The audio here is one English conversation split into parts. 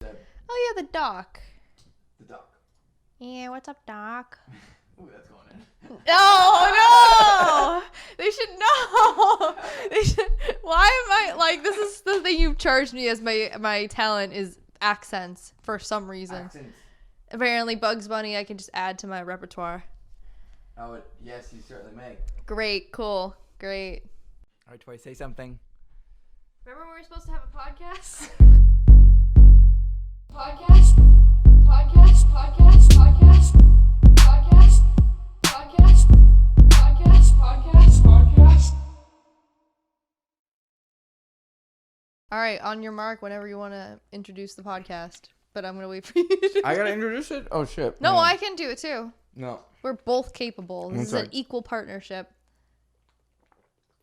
Oh yeah, the doc. The doc. Yeah, what's up, doc? Ooh, that's going in. No! They should know. They should. Why am I like? This is the thing you've charged me as my talent is accents for some reason. Accents. Apparently, Bugs Bunny I can just add to my repertoire. Oh, yes, you certainly may. Great, cool, great. All right, Tory, say something. Remember when we were supposed to have a podcast? Podcast. All right, on your mark, whenever you want to introduce the podcast. But I'm going to wait for you to I gotta introduce it? Oh, shit. No, I can do it too. No. We're both capable. This is sorry. an equal partnership.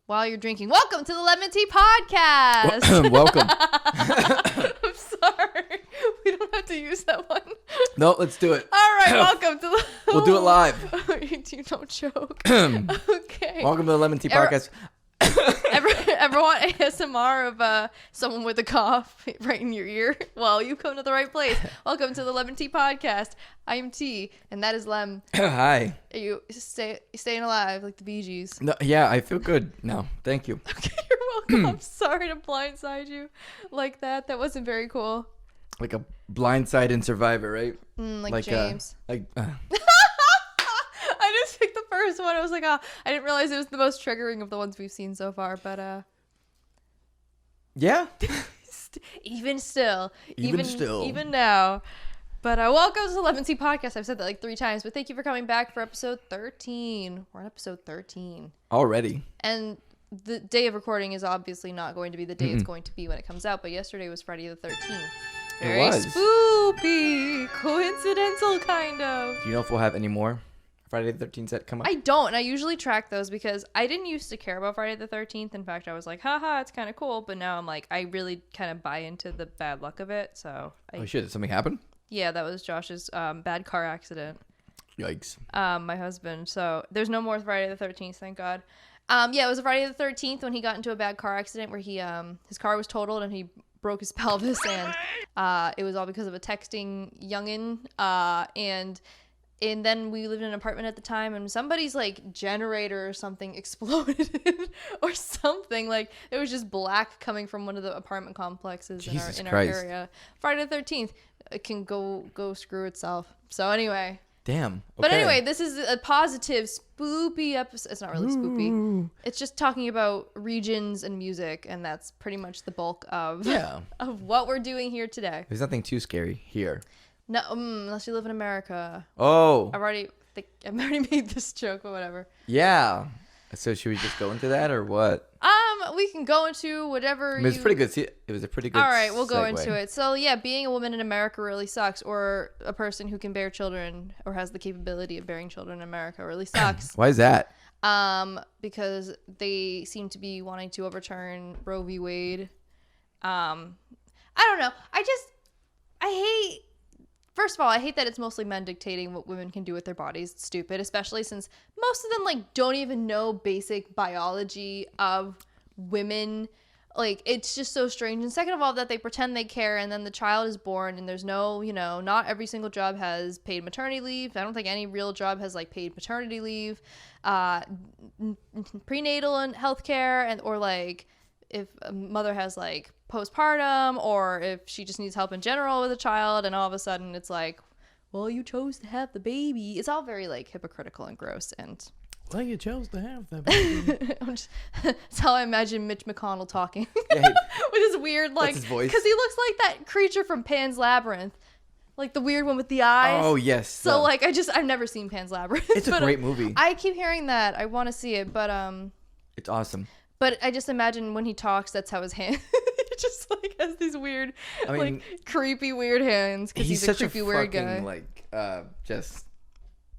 While you're drinking. Welcome to the LEM'n'TEA podcast. Welcome. I'm sorry. We don't have to use that one. No, let's do it. All right, welcome to the... We'll do it live. You don't choke. Okay. Welcome to the LEM'n'TEA podcast. Ever want ASMR of someone with a cough right in your ear? Well, you come to the right place. Welcome to the LEM'n'TEA podcast. I am T, and that is Lem. Hi. Are you staying alive like the Bee Gees? No, yeah, I feel good now. Thank you. Okay, you're welcome. I'm sorry to blindside you like that. That wasn't very cool. Like a blindside in Survivor, right? Like James. I just picked the first one. I was like, I didn't realize it was the most triggering of the ones we've seen so far. But yeah. even still, even now. But welcome to the LEM'n'TEA podcast. I've said that like 3 times, but thank you for coming back for episode 13. We're on episode 13 already. And the day of recording is obviously not going to be the day it's going to be when it comes out. But yesterday was Friday the 13th. Very was. Spoopy, coincidental kind of. Do you know if we'll have any more Friday the 13th that come up? I don't, and I usually track those because I didn't used to care about Friday the 13th. In fact, I was like, haha, it's kind of cool. But now I'm like, I really kind of buy into the bad luck of it. So Oh shit, did something happen? Yeah, that was Josh's bad car accident. Yikes. My husband. So there's no more Friday the 13th, thank God. Yeah, it was Friday the 13th when he got into a bad car accident where he his car was totaled and he broke his pelvis, and it was all because of a texting youngin. And then we lived in an apartment at the time, and somebody's like generator or something exploded or something. Like it was just black coming from one of the apartment complexes Jesus in our Christ. area. Friday the 13th, it can go screw itself. So anyway. Damn. Okay. But anyway, this is a positive, spoopy episode. It's not really spoopy. It's just talking about regions and music, and that's pretty much the bulk of what we're doing here today. There's nothing too scary here. No, unless you live in America. Oh. I've already made this joke, but whatever. Yeah. So should we just go into that or what? We can go into whatever. I mean, it's pretty good. See, it was a pretty good. All right, we'll go segue. into it. So yeah, being a woman in America really sucks, or a person who can bear children or has the capability of bearing children in America really sucks. Why is that? Because they seem to be wanting to overturn Roe v. Wade. I don't know. I hate. First of all, I hate that it's mostly men dictating what women can do with their bodies. It's stupid, especially since most of them like don't even know basic biology of women. Like, it's just so strange. And second of all, that they pretend they care, and then the child is born, and there's no, not every single job has paid maternity leave. I don't think any real job has like paid paternity leave, prenatal and healthcare, or like if a mother has like postpartum, or if she just needs help in general with a child, and all of a sudden it's like, well, you chose to have the baby. It's all very like hypocritical and gross, and well, you chose to have the baby. That's how I imagine Mitch McConnell talking. Yeah, with his weird like, his voice. Because he looks like that creature from Pan's Labyrinth, like the weird one with the eyes. Oh yes. So like I've never seen Pan's Labyrinth. It's a great movie. I keep hearing that. I want to see it, but it's awesome. But I just imagine when he talks, that's how his hand just like has these weird, like creepy weird hands, because he's a creepy weird guy. Like just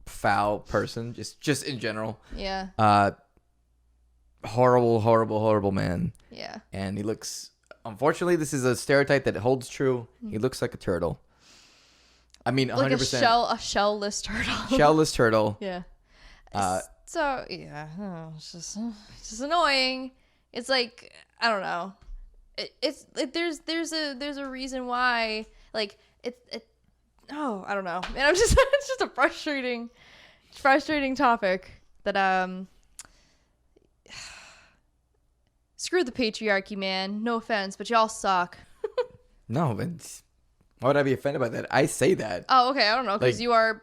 foul person, just in general. Yeah. Horrible man. Yeah. And he looks. Unfortunately, this is a stereotype that holds true. He looks like a turtle. I mean, 100%. Like a shell-less turtle. Shell-less turtle. Yeah. So yeah, it's just annoying. It's like, I don't know. There's a reason why like oh, I don't know. And I'm just it's just a frustrating topic that screw the patriarchy, man. No offense, but y'all suck. No, but why would I be offended by that? I say that. Oh, okay. I don't know, because Like- you are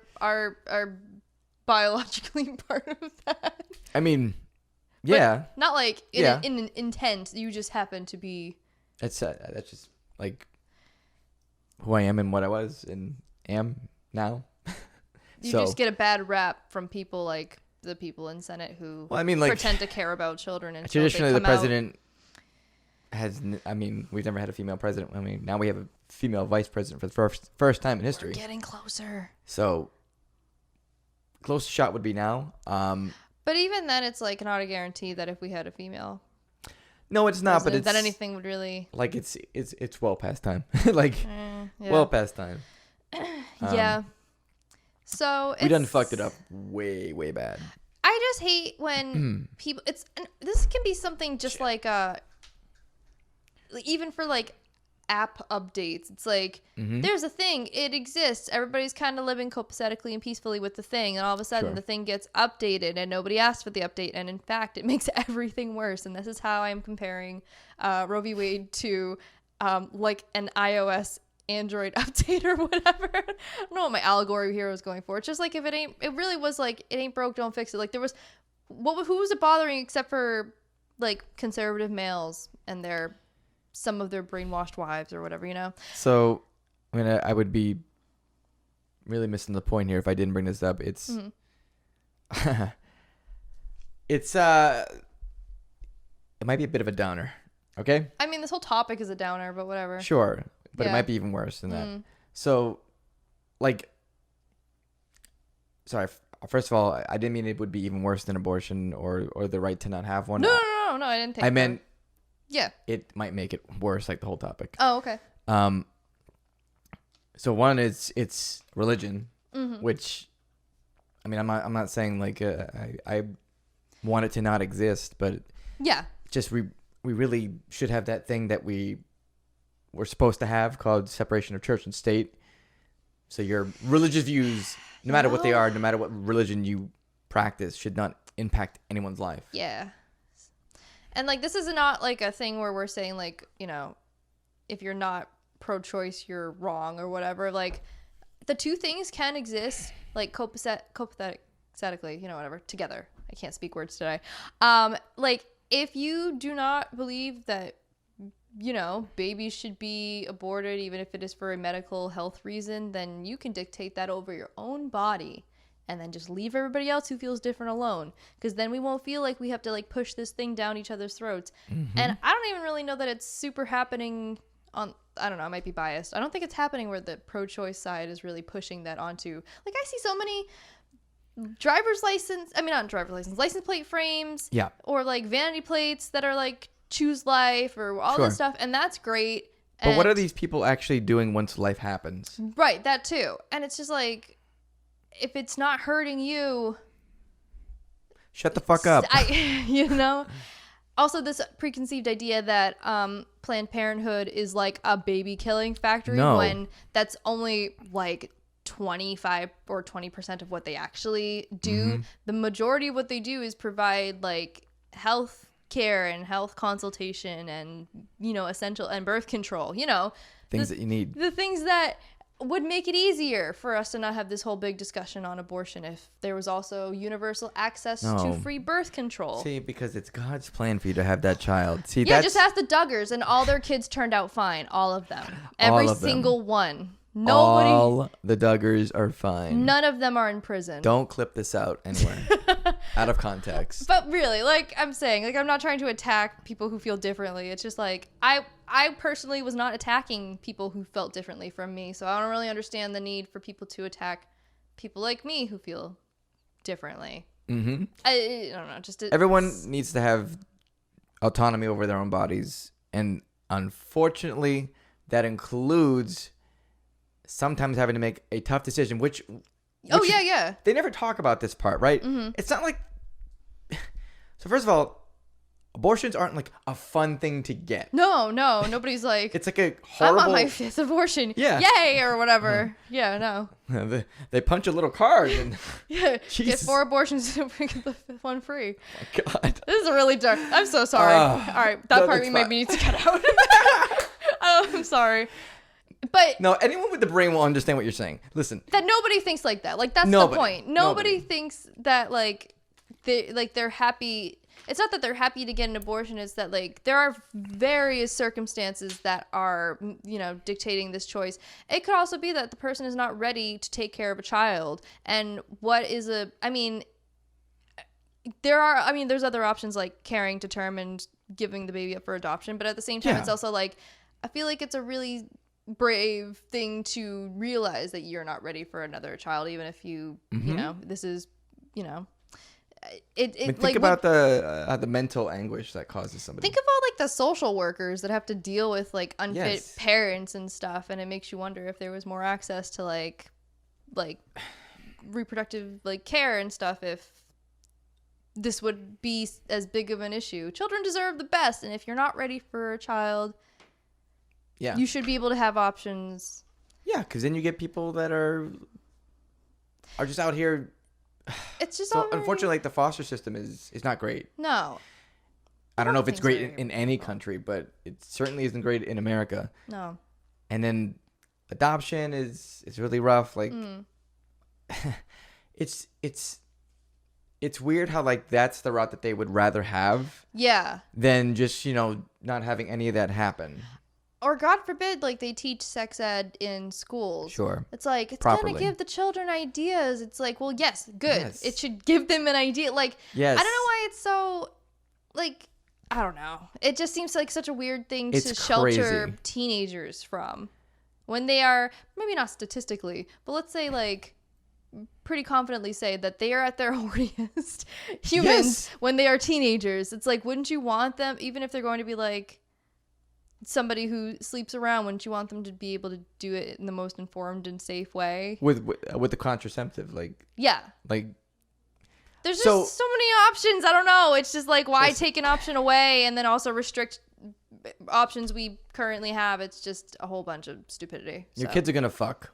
biologically part of that. I mean, But yeah. not like Yeah. in an intent. You just happen to be. That's just like who I am and what I was and am now. You So- just get a bad rap from people like the people in Senate who Well, I mean, like, pretend to care about children. And traditionally, the president we've never had a female president. I mean, now we have a female vice president for the first time in history. We're getting closer. So, close shot would be now. But even then, it's like not a guarantee that if we had a female, No, it's not. But it's that anything would really. like it's well past time. Like Yeah. well past time. Yeah. So We done it's- fucked it up way bad. I just hate when people. And this can be something just like even for like app updates. It's like there's a thing, it exists. Everybody's kind of living copacetically and peacefully with the thing, and all of a sudden Sure. the thing gets updated, and nobody asked for the update, and in fact it makes everything worse. And this is how I'm comparing Roe v. Wade to like an iOS Android update or whatever. I don't know what my allegory here was going for. It's just like if it really was like it ain't broke, don't fix it. Like there was who was it bothering except for like conservative males and some of their brainwashed wives or whatever, you know? So, I mean, I would be really missing the point here if I didn't bring this up. It's it might be a bit of a downer. Okay. I mean, this whole topic is a downer, but whatever. Sure, but it Yeah. might be even worse than that. So, like, sorry. First of all, I didn't mean it would be even worse than abortion or the right to not have one. No, I didn't think I that. meant Yeah. it might make it worse, like the whole topic. Oh, okay. So one is it's religion, which, I mean, I'm not saying like I want it to not exist, but Yeah. just we really should have that thing that we're supposed to have called separation of church and state. So your religious views, no matter what they are, no matter what religion you practice, should not impact anyone's life. Yeah. And like this is not like a thing where we're saying like, you know, if you're not pro-choice, you're wrong or whatever. Like the two things can exist like copacetically, you know, whatever, together. I can't speak words today. Like if you do not believe that, you know, babies should be aborted even if it is for a medical health reason, then you can dictate that over your own body. And then just leave everybody else who feels different alone, because then we won't feel like we have to like push this thing down each other's throats. And I don't even really know that it's super happening on, I don't know, I might be biased. I don't think it's happening where the pro-choice side is really pushing that onto, like I see so many license plate frames, Yeah. or like vanity plates that are like choose life or all Sure. this stuff, and that's great. But what And- are these people actually doing once life happens? Right, that too. And it's just like, if it's not hurting you, Shut the fuck up. you know. Also, this preconceived idea that Planned Parenthood is like a baby killing factory, No. when that's only like 25 or 20% of what they actually do. The majority of what they do is provide like health care and health consultation and, you know, essential and birth control, you know, Things that you need. the things that would make it easier for us to not have this whole big discussion on abortion if there was also universal access to No. free birth control. See, because it's God's plan for you to have that child. See, Yeah, that's just ask the Duggars, and all their kids turned out fine. All of them. All Every of them. single one. Nobody. all the Duggars are fine. None of them are in prison. Don't clip this out anywhere. Out of context. But really, like I'm saying, like I'm not trying to attack people who feel differently. It's just like I personally was not attacking people who felt differently from me. So I don't really understand the need for people to attack people like me who feel differently. I don't know. Just Everyone needs to have autonomy over their own bodies. And unfortunately, that includes sometimes having to make a tough decision, which Oh yeah. they never talk about this part, right? It's not like. So first of all, abortions aren't like a fun thing to get. No, nobody's like, It's like a horrible. I want my 5th abortion. Yeah. Yay, or whatever. Yeah, no. They punch a little card and Yeah, Jesus. get 4 abortions and get the 5th one free. oh my God. This is a really dark. I'm so sorry. All right, that no, part that's we fine. maybe need to cut out. I'm sorry. But No, anyone with the brain will understand what you're saying. Listen, that nobody thinks like that. Like that's Nobody. the point. Nobody thinks that like they're happy. It's not that they're happy to get an abortion. It's that like there are various circumstances that are, you know, dictating this choice. It could also be that the person is not ready to take care of a child. And what is there's other options like carrying to term and giving the baby up for adoption. But at the same time, It's also like, I feel like it's a really brave thing to realize that you're not ready for another child, even if you, you know, this is, you know, think like about the mental anguish that causes somebody. think of all like the social workers that have to deal with like unfit Yes. parents and stuff, and it makes you wonder if there was more access to like reproductive like care and stuff, if this would be as big of an issue. Children deserve the best, and if you're not ready for a child, Yeah. you should be able to have options. Yeah, because then you get people that are just out here. It's just So all very- unfortunately, like the foster system is not great. no, I don't know if it's things great are in any country, but it certainly isn't great in America. no. And then adoption is really rough. Like it's weird how like that's the route that they would rather have Yeah. than just, you know, not having any of that happen. Or God forbid, like they teach sex ed in schools. Sure. It's like, it's Properly. going to give the children ideas. It's like, well, yes, good. Yes. It should give them an idea. Like, Yes. I don't know why it's so, like, I don't know. It just seems like such a weird thing to It's shelter crazy. teenagers from when they are, maybe not statistically, but let's say like pretty confidently say that they are at their horniest humans Yes. when they are teenagers. It's like, wouldn't you want them, even if they're going to be like somebody who sleeps around, wouldn't you want them to be able to do it in the most informed and safe way? With the contraceptive, like Yeah. There's just So- so many options. I don't know. It's just like, why Yes. take an option away and then also restrict options we currently have? It's just a whole bunch of stupidity. your So. kids are gonna fuck.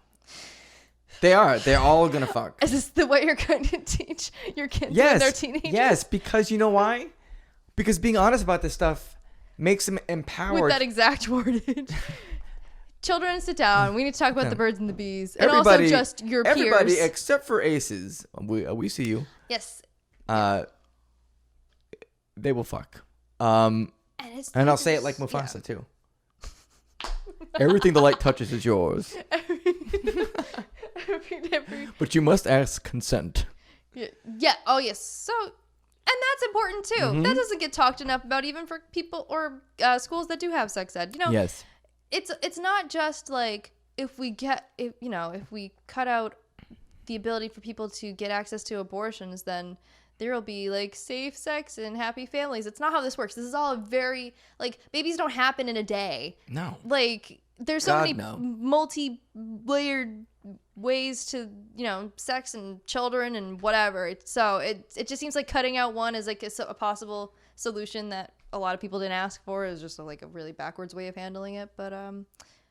They are. They're all gonna fuck. Is this the way you're going to teach your kids Yes. when they're teenagers? Yes, because you know why? Because being honest about this stuff makes them empowered. With that exact wordage. Children, sit down. We need to talk about the birds and the bees. And everybody, also just your everybody peers. except for aces. We see you. Yes. They will fuck. And And I'll say it like Mufasa too. Everything the light touches is yours, but you must ask consent. Yeah. Oh, yes. So, and that's important too. Mm-hmm. That doesn't get talked enough about, even for people or schools that do have sex ed. You know, Yes. it's not just like if we cut out the ability for people to get access to abortions, then there will be like safe sex and happy families. It's not how this works. This is all a very like, babies don't happen in a day. No. Like there's so God, many no. multi-layered ways to, you know, sex and children and whatever. It just seems like cutting out one is like a possible solution that a lot of people didn't ask for. Is just like a really backwards way of handling it. But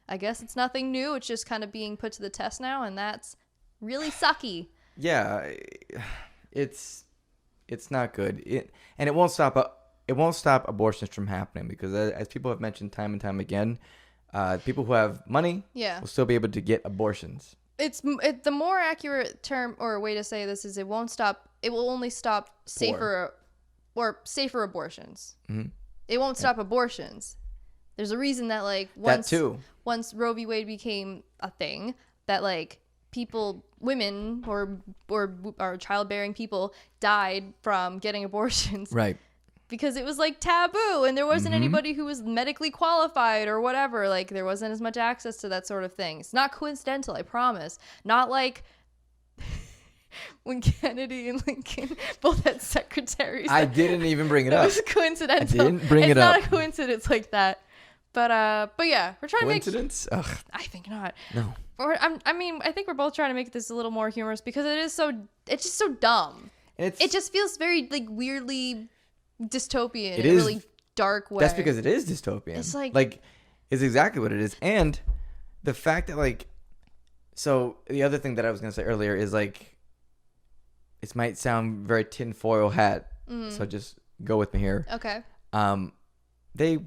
I guess it's nothing new. It's just kind of being put to the test now, and that's really sucky. Yeah, it's not good. It won't stop abortions from happening, because as people have mentioned time and time again, people who have money Yeah. will still be able to get abortions. The more accurate term or way to say this is it will only stop safer abortions. Mm-hmm. It won't stop abortions. There's a reason that like That too. once Roe v. Wade became a thing, that like women or childbearing people died from getting abortions. Right. Because it was like taboo, and there wasn't Mm-hmm. anybody who was medically qualified or whatever. Like there wasn't as much access to that sort of thing. It's not coincidental, I promise. Not like when Kennedy and Lincoln both had secretaries. I didn't even bring it It up. was coincidental. I didn't bring it up. It's not a coincidence like that. But yeah, we're trying Coincidence? to make. Ugh, I think not. no. I think we're both trying to make this a little more humorous because it's just so dumb. It's It just feels very like weirdly dystopian It in a is. really dark way. That's because it is dystopian. It's like it's exactly what it is. And the fact that like, so the other thing that I was gonna say earlier is like, it might sound very tinfoil hat. So just go with me here. Okay. They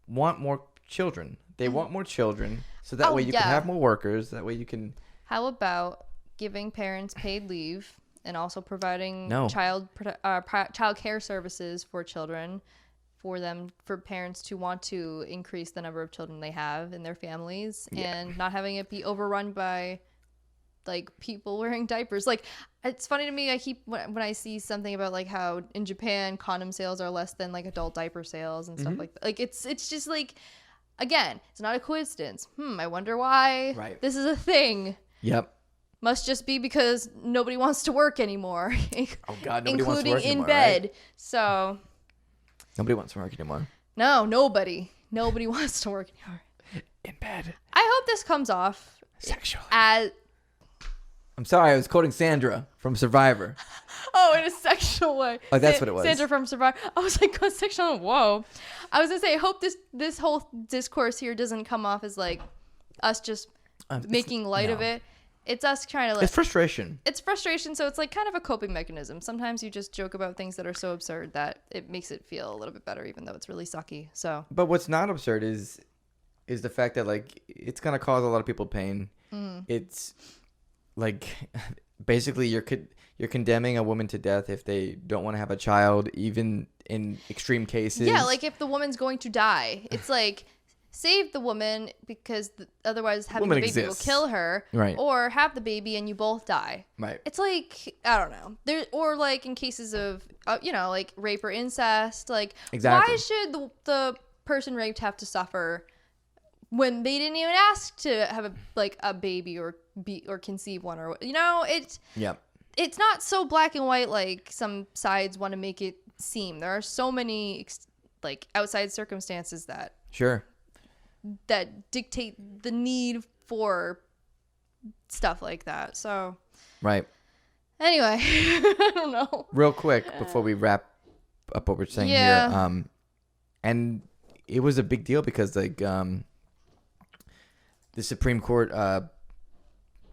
want more children. They want more children, so that way you can have more workers. That way you can. How about giving parents paid leave and also providing child care services for children, for parents to want to increase the number of children they have in their families, and not having it be overrun by like people wearing diapers. Like, it's funny to me, when I see something about like how in Japan condom sales are less than like adult diaper sales and stuff like that. Like, it's just like, again, it's not a coincidence. I wonder why this is a thing. Yep. Must just be because nobody wants to work anymore. Oh God, nobody wants to work including anymore, in bed. Right? So nobody wants to work anymore. No, nobody wants to work anymore. In bed. I hope this comes off sexually. I'm sorry, I was quoting Sandra from Survivor. Oh, in a sexual way. Oh, that's what it was. Sandra from Survivor. I was like, oh, sexual. Whoa. I was gonna say, I hope this whole discourse here doesn't come off as like us just making light of it. It's us trying to like. It's frustration. It's frustration, so it's like kind of a coping mechanism. Sometimes you just joke about things that are so absurd that it makes it feel a little bit better, even though it's really sucky. So. But what's not absurd is the fact that like it's gonna cause a lot of people pain. It's like basically you're condemning a woman to death if they don't want to have a child, even in extreme cases. Yeah, like if the woman's going to die, it's like save the woman because otherwise having the baby will kill her, right? Or have the baby and you both die, right? It's like, I don't know, or like in cases of like rape or incest, like why should the person raped have to suffer when they didn't even ask to have a baby or conceive one, or it's not so black and white like some sides want to make it seem. There are so many like outside circumstances that dictate the need for stuff like that. So right. Anyway, I don't know. Real quick before we wrap up what we're saying here, and it was a big deal because like the Supreme Court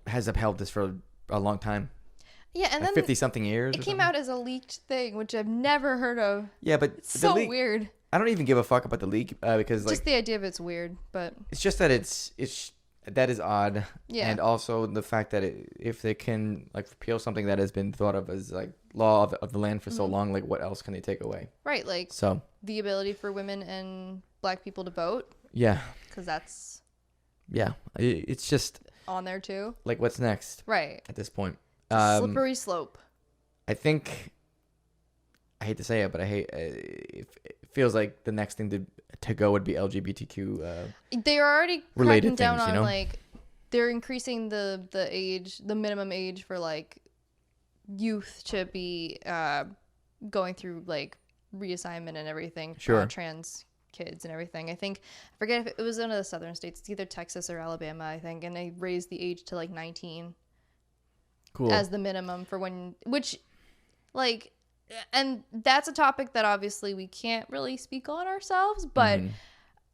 has upheld this for a long time. Yeah, and then 50-something years. It came out as a leaked thing, which I've never heard of. Yeah, but it's so weird. I don't even give a fuck about the leak because like just the idea of it's weird, but it's just that it's that is odd. Yeah, and also the fact that if they can like repeal something that has been thought of as like law of the land for so long, like what else can they take away? Right, like so the ability for women and black people to vote. Yeah, because that's it's just on there too. Like what's next? Right at this point. Slippery slope. I think I hate to say it, but it feels like the next thing to go would be LGBTQ. They are already cracking down things, on like they're increasing the minimum age for like youth to be going through like reassignment and everything. Sure. Trans kids and everything. I forget if it was one of the southern states. It's either Texas or Alabama, I think, and they raised the age to like 19. Cool. As the minimum for which like, and that's a topic that obviously we can't really speak on ourselves, but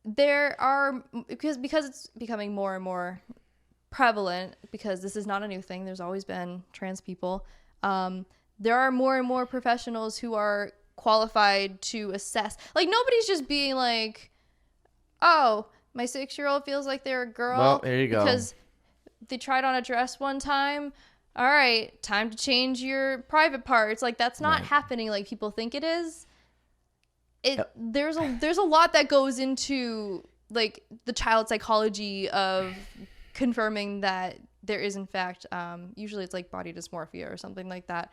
there are, because it's becoming more and more prevalent, because this is not a new thing. There's always been trans people. There are more and more professionals who are qualified to assess. Like, nobody's just being like, oh, my 6-year-old feels like they're a girl. Well, there you go. Because they tried on a dress one time. All right, time to change your private parts. Like, that's not happening like people think it is. There's a lot that goes into like the child psychology of confirming that there is in fact usually it's like body dysmorphia or something like that.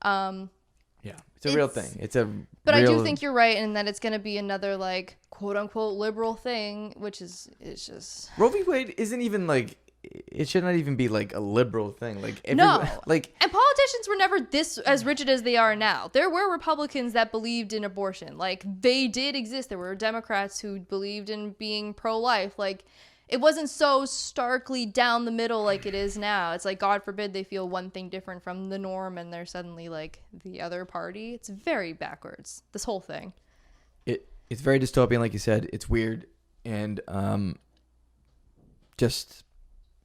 It's a real thing. But I do think you're right in that it's going to be another like quote unquote liberal thing, which it's just Roe v. Wade isn't even like. It should not even be like a liberal thing. Like and politicians were never this as rigid as they are now. There were Republicans that believed in abortion. Like, they did exist. There were Democrats who believed in being pro-life. Like, it wasn't so starkly down the middle like it is now. It's like, God forbid they feel one thing different from the norm and they're suddenly like the other party. It's very backwards, this whole thing. It's very dystopian, like you said. It's weird. And just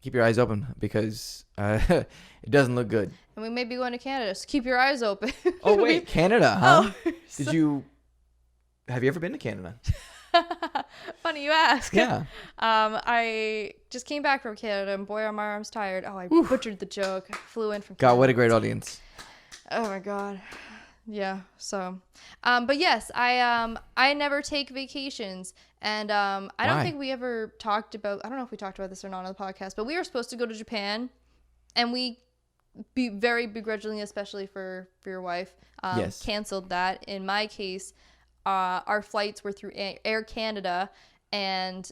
keep your eyes open because it doesn't look good. And we may be going to Canada, so keep your eyes open. Oh, wait, Canada, huh? Oh, Have you ever been to Canada? Funny you ask. Yeah. I just came back from Canada, and boy, are my arms tired. Oh, I butchered the joke. I flew in from Canada. God, what a great audience. Oh my God. Yeah. So, but yes, I never take vacations, and I don't Why? think we ever talked about. I don't know if we talked about this or not on the podcast, but we were supposed to go to Japan, and we very begrudgingly, especially for your wife, Yes. canceled that. In my case, our flights were through Air Canada, and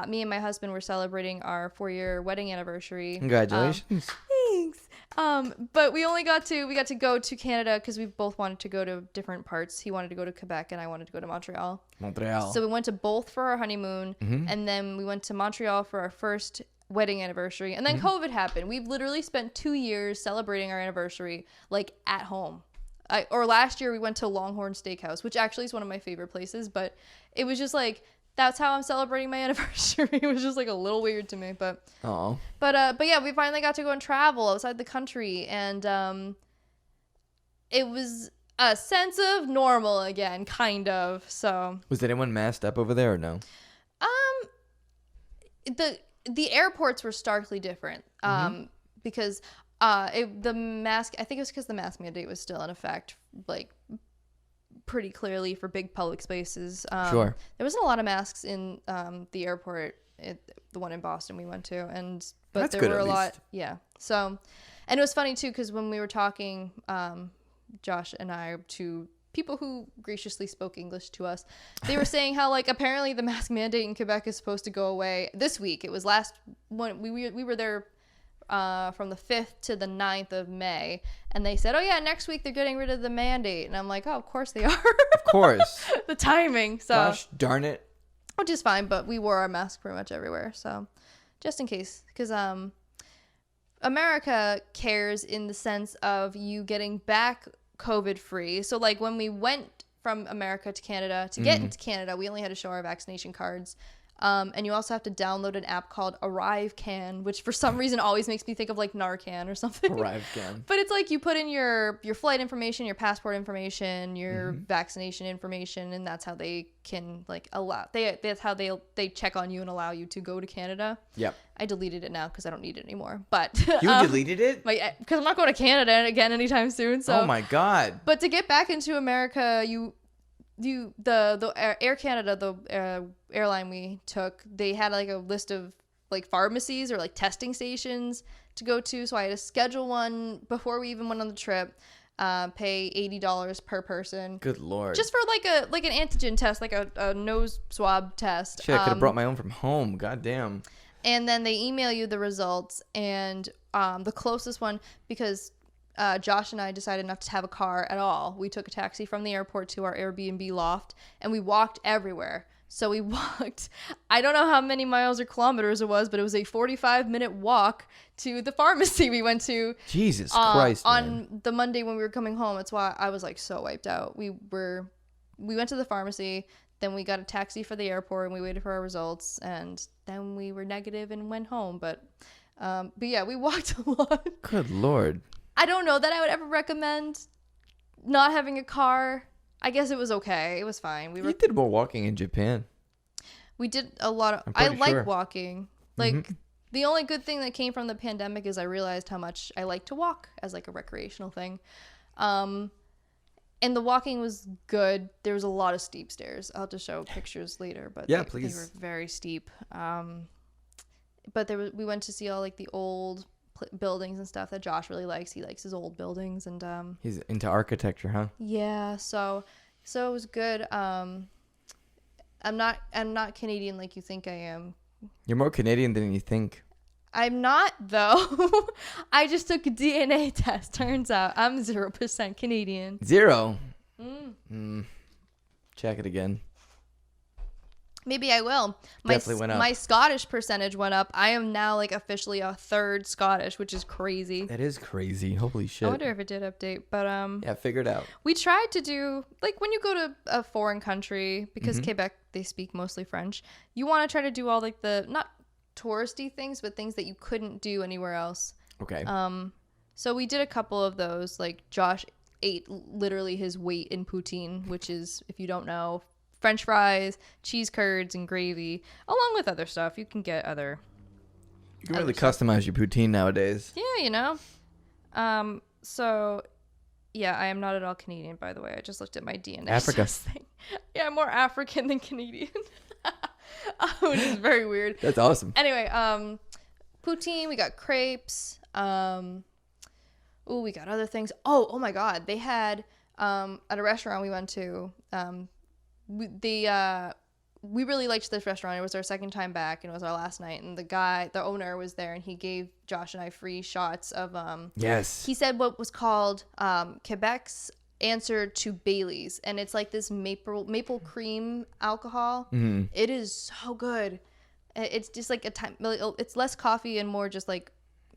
me and my husband were celebrating our 4-year wedding anniversary. Congratulations. Thanks. But we got to go to Canada because we both wanted to go to different parts. He wanted to go to Quebec and I wanted to go to Montreal. So we went to both for our honeymoon, and then we went to Montreal for our first wedding anniversary, and then COVID happened. We've literally spent 2 years celebrating our anniversary like at home. Or last year we went to Longhorn Steakhouse, which actually is one of my favorite places, but it was just like, that's how I'm celebrating my anniversary. It was just like a little weird to me, but yeah, we finally got to go and travel outside the country, and it was a sense of normal again, kind of. So was anyone masked up over there or no? The airports were starkly different, because the mask, I think it was because the mask mandate was still in effect, like pretty clearly for big public spaces. Sure. There wasn't a lot of masks in the airport, the one in Boston we went to, but That's there good, were at a lot. least. Yeah. So, and it was funny too because when we were talking, Josh and I, to people who graciously spoke English to us, they were saying how like apparently the mask mandate in Quebec is supposed to go away this week. It was last one. We were there from the 5th to the 9th of May, and they said, oh yeah, next week they're getting rid of the mandate, and I'm like, oh, of course they are. Of course. The timing. So Gosh darn it. which is fine, but we wore our mask pretty much everywhere, so just in case, because America cares in the sense of you getting back COVID free. So like when we went from America to Canada, to get into Canada, we only had to show our vaccination cards. And you also have to download an app called ArriveCan, which for some reason always makes me think of like Narcan or something. ArriveCan. But it's like you put in your flight information, your passport information, your vaccination information, and that's how they can like allow. That's how they check on you and allow you to go to Canada. Yep. I deleted it now because I don't need it anymore. But you deleted it? Because I'm not going to Canada again anytime soon. So. Oh my God. But to get back into America, the Air Canada, the airline we took, they had like a list of like pharmacies or like testing stations to go to, so I had to schedule one before we even went on the trip, pay $80 per person. Good Lord. Just for like an antigen test, like a nose swab test. Shit, I could have brought my own from home. God damn. And then they email you the results, and the closest one, because Josh and I decided not to have a car at all. We took a taxi from the airport to our Airbnb loft, and we walked everywhere. So we walked, I don't know how many miles or kilometers it was, but it was a 45-minute walk to the pharmacy we went to. Jesus Christ, man. On the Monday when we were coming home. That's why I was like so wiped out. We went to the pharmacy, then we got a taxi for the airport, and we waited for our results, and then we were negative and went home. But yeah, we walked a lot. Good Lord. I don't know that I would ever recommend not having a car. I guess it was okay. It was fine. You did more walking in Japan. We did a lot of... I like walking. Like, the only good thing that came from the pandemic is I realized how much I like to walk as, like, a recreational thing. And the walking was good. There was a lot of steep stairs. I'll have to show pictures later, but yeah, they please. were very steep. But we went to see all, like, the old... buildings and stuff that Josh really likes. He likes his old buildings, and he's into architecture, huh? Yeah, so it was good. I'm not Canadian like you think I am. You're more Canadian than you think. I'm not, though. I just took a DNA test. Turns out I'm 0% Canadian. 0? Check it again. Maybe I will. My Definitely went up. my Scottish percentage went up. I am now like officially a third Scottish, which is crazy. That is crazy. Holy shit. I wonder if it did update, but Yeah, figure it out. we tried to do like when you go to a foreign country, because Mm-hmm. Quebec they speak mostly French. You want to try to do all like the not touristy things, but things that you couldn't do anywhere else. Okay. So we did a couple of those. Like Josh ate literally his weight in poutine, which is, if you don't know, French fries, cheese curds, and gravy, along with other stuff. You can get other. You can really customize your poutine nowadays. Yeah, you know. So, yeah, I am not at all Canadian, by the way. I just looked at my DNA. Africa. Thing. Yeah, I'm more African than Canadian, which is very weird. That's awesome. Anyway, poutine. We got crepes. We got other things. Oh my God! They had at a restaurant we went to. We really liked this restaurant. It was our second time back, and it was our last night. And the owner was there, and he gave Josh and I free shots of Yes. He said what was called Quebec's answer to Bailey's, and it's like this maple cream alcohol. Mm-hmm. It is so good. It's just like it's less coffee and more just like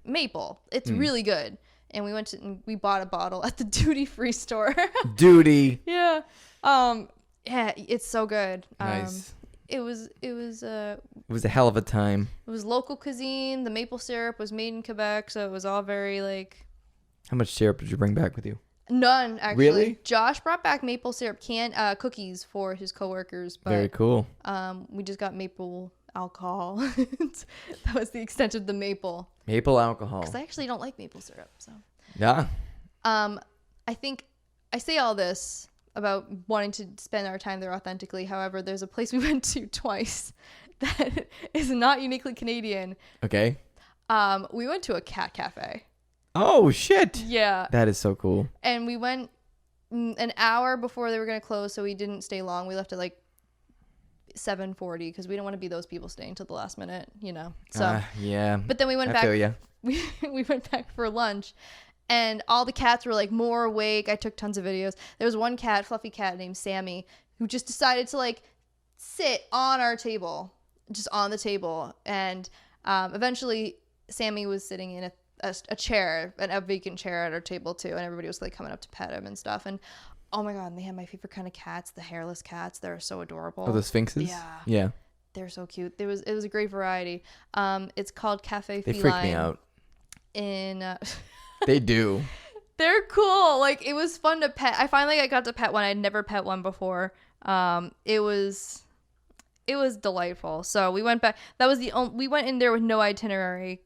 maple. It's really good. And we bought a bottle at the duty free store. Duty. Yeah. Yeah, it's so good. Nice. It was It was a hell of a time. it was local cuisine. The maple syrup was made in Quebec, so it was all very like How much syrup did you bring back with you? none actually. Really? Josh brought back maple syrup cookies for his coworkers, but Very cool. we just got maple alcohol. That was the extent of the maple. Maple alcohol. Because I actually don't like maple syrup, so. Yeah. I think I say all this about wanting to spend our time there authentically. However, there's a place we went to twice that is not uniquely Canadian. Okay. We went to a cat cafe. Oh, shit. Yeah. That is so cool. And we went an hour before they were going to close, so we didn't stay long. We left at like 7:40 because we don't want to be those people staying till the last minute, you know. So yeah. but then we went I back. feel ya. We went back for lunch, and all the cats were like more awake. I took tons of videos. There was one cat, fluffy cat named Sammy, who just decided to like sit on our table, just on the table. And eventually Sammy was sitting in a chair, a vacant chair at our table too, and everybody was like coming up to pet him and stuff. And oh my God, and they had my favorite kind of cats, the hairless cats. They're so adorable. Oh, the sphinxes? Yeah. Yeah. They're so cute. It was a great variety. It's called Cafe They Feline. freak me out. They do. They're cool. Like, it was fun to pet. I finally got to pet one. I'd never pet one before. It was delightful. So we went back. That was we went in there with no itinerary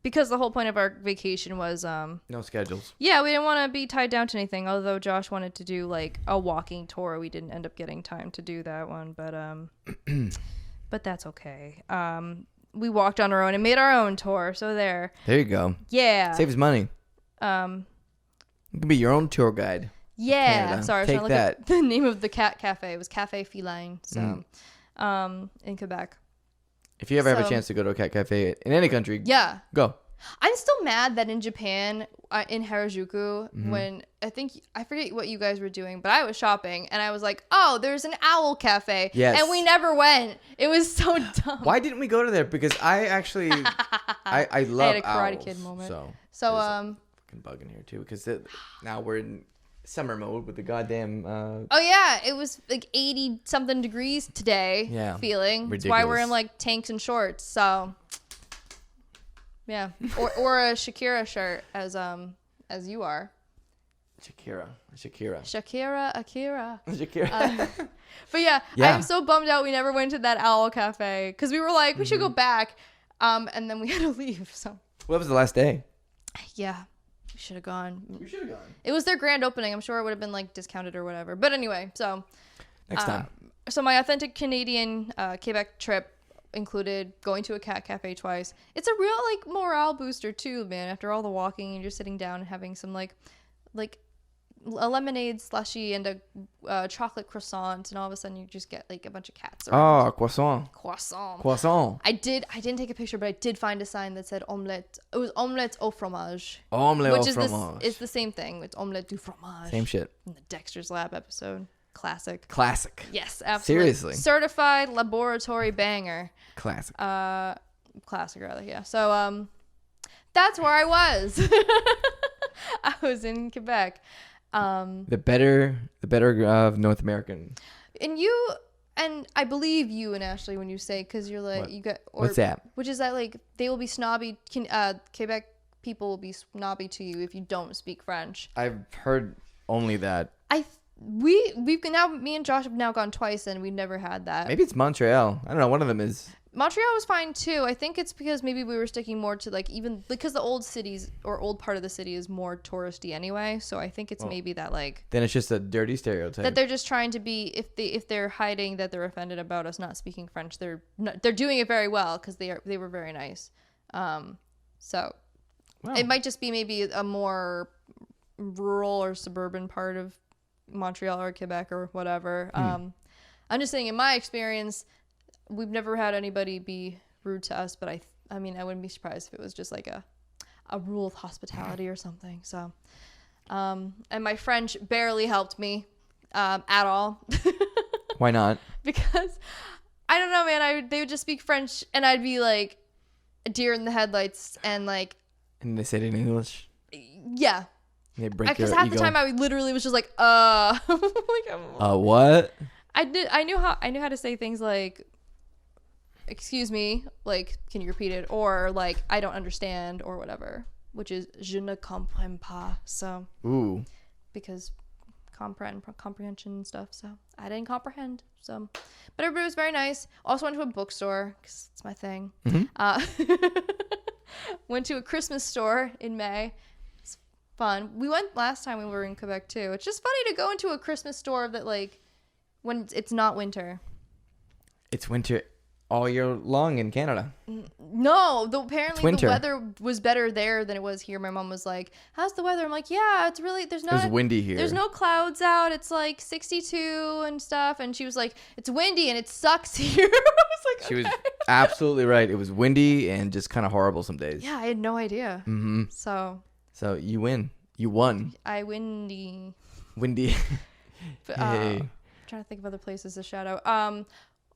because the whole point of our vacation was No schedules. yeah, we didn't want to be tied down to anything. Although Josh wanted to do like a walking tour, we didn't end up getting time to do that one. But that's okay. We walked on our own and made our own tour. So there. There you go. Yeah. Saves money. You can be your own tour guide. Yeah. Canada. Sorry, I was Take trying to look that. up the name of the cat cafe. It was Cafe Feline. So, in Quebec. If you ever have a chance to go to a cat cafe in any country, Yeah. go. I'm still mad that in Japan, in Harajuku, when I forget what you guys were doing, but I was shopping and I was like, oh, there's an owl cafe. Yes. And we never went. It was so dumb. Why didn't we go to there? Because I actually, I love I had a Karate owls, Kid moment. So So, there's a fucking bug in here too. Because now we're in summer mode with the goddamn. oh yeah, it was like 80 something degrees today. Yeah. Feeling. That's why we're in like tanks and shorts. So. Yeah, or a Shakira shirt as you are. Shakira. Akira. But yeah, I'm so bummed out we never went to that owl cafe because we were like we should go back, and then we had to leave. So. What was the last day? Yeah, we should have gone. You should have gone. It was their grand opening. I'm sure it would have been like discounted or whatever. But anyway, so. Next time. So my authentic Canadian Quebec trip included going to a cat cafe twice. It's a real like morale booster too, man. After all the walking and you're sitting down and having some like a lemonade slushy and a chocolate croissant, and all of a sudden you just get like a bunch of cats around. Oh, croissant. I didn't take a picture, but I did find a sign that said omelette. It was omelette au fromage. Omelette which au is fromage. It's the same thing. It's omelette du fromage. Same shit. In the Dexter's Lab episode. Classic. Classic. Yes, absolutely. Seriously. Certified laboratory banger. Classic. Classic rather, yeah. So that's where I was. I was in Quebec. The better of North American. And you, and I believe you and Ashley when you say, because you're like, What? you got, or, What's that? which is that like they will be snobby. Quebec people will be snobby to you if you don't speak French. I've heard only that. We've now, me and Josh have now gone twice and we've never had that. Maybe it's Montreal. I don't know. One of them is. Montreal was fine too. I think it's because maybe we were sticking more to like, even because the old cities or old part of the city is more touristy anyway. So I think it's maybe that like, then it's just a dirty stereotype. that they're just trying to be, if they're hiding that they're offended about us not speaking French, they're doing it very well because they were very nice. So Wow. it might just be maybe a more rural or suburban part of Montreal or Quebec or whatever. I'm just saying in my experience, we've never had anybody be rude to us, but I mean, I wouldn't be surprised if it was just like a rule of hospitality or something. So, and my French barely helped me at all. Why not? Because I don't know, man. They would just speak French, and I'd be like a deer in the headlights, and like. And they said it in English. Yeah. They break your Because half ego. the time I literally was just like, what? I knew how to say things like, excuse me, like, can you repeat it? Or like, I don't understand or whatever, which is je ne comprends pas. So, Ooh. because comprehension and stuff. So I didn't comprehend. So, but everybody was very nice. Also went to a bookstore because it's my thing. Went to a Christmas store in May. It's fun. We went last time we were in Quebec too. It's just funny to go into a Christmas store that like when it's not winter. It's winter all year long in Canada. No, apparently the winter. weather was better there than it was here. My mom was like, "How's the weather?" I'm like, "Yeah, it's really It was windy here. There's no clouds out. It's like 62 and stuff." And she was like, "It's windy and it sucks here." I was like, She was absolutely right. It was windy and just kind of horrible some days. Yeah, I had no idea. Mm-hmm. So you win. You won. I windy. Windy. But, Yay. I'm trying to think of other places to shout out.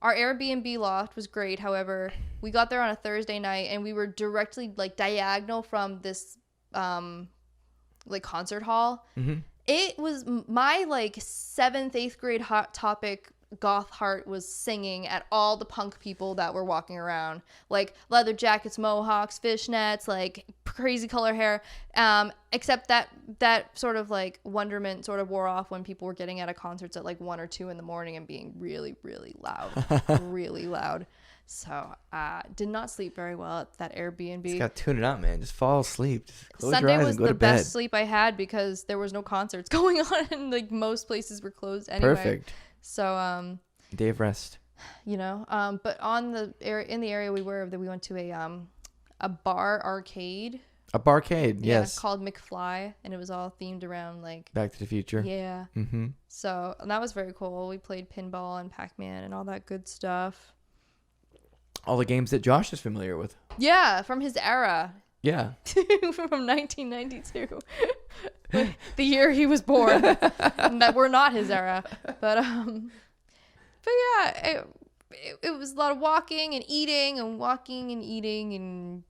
Our Airbnb loft was great. However, we got there on a Thursday night and we were directly like diagonal from this like concert hall. Mm-hmm. It was my like 7th, 8th grade Hot Topic goth heart was singing at all the punk people that were walking around, like leather jackets, mohawks, fishnets, like crazy color hair, except that sort of like wonderment sort of wore off when people were getting out of concerts at like 1 or 2 in the morning and being really, really loud. Really loud. So did not sleep very well at that Airbnb. Just gotta tune it out, man. Just fall asleep. Just close Sunday your eyes was and go the to bed. best sleep I had because there was no concerts going on and like most places were closed anyway. Perfect. So Day of rest. you know, but on the in the area we went to a bar arcade. A barcade, Yeah, yes. called McFly, and it was all themed around like Back to the Future. yeah. Mm-hmm. So and that was very cool. We played pinball and Pac-Man and all that good stuff. All the games that Josh is familiar with. Yeah, from his era. Yeah. From 1992. The year he was born. And that we're not his era. But yeah, it was a lot of walking and eating and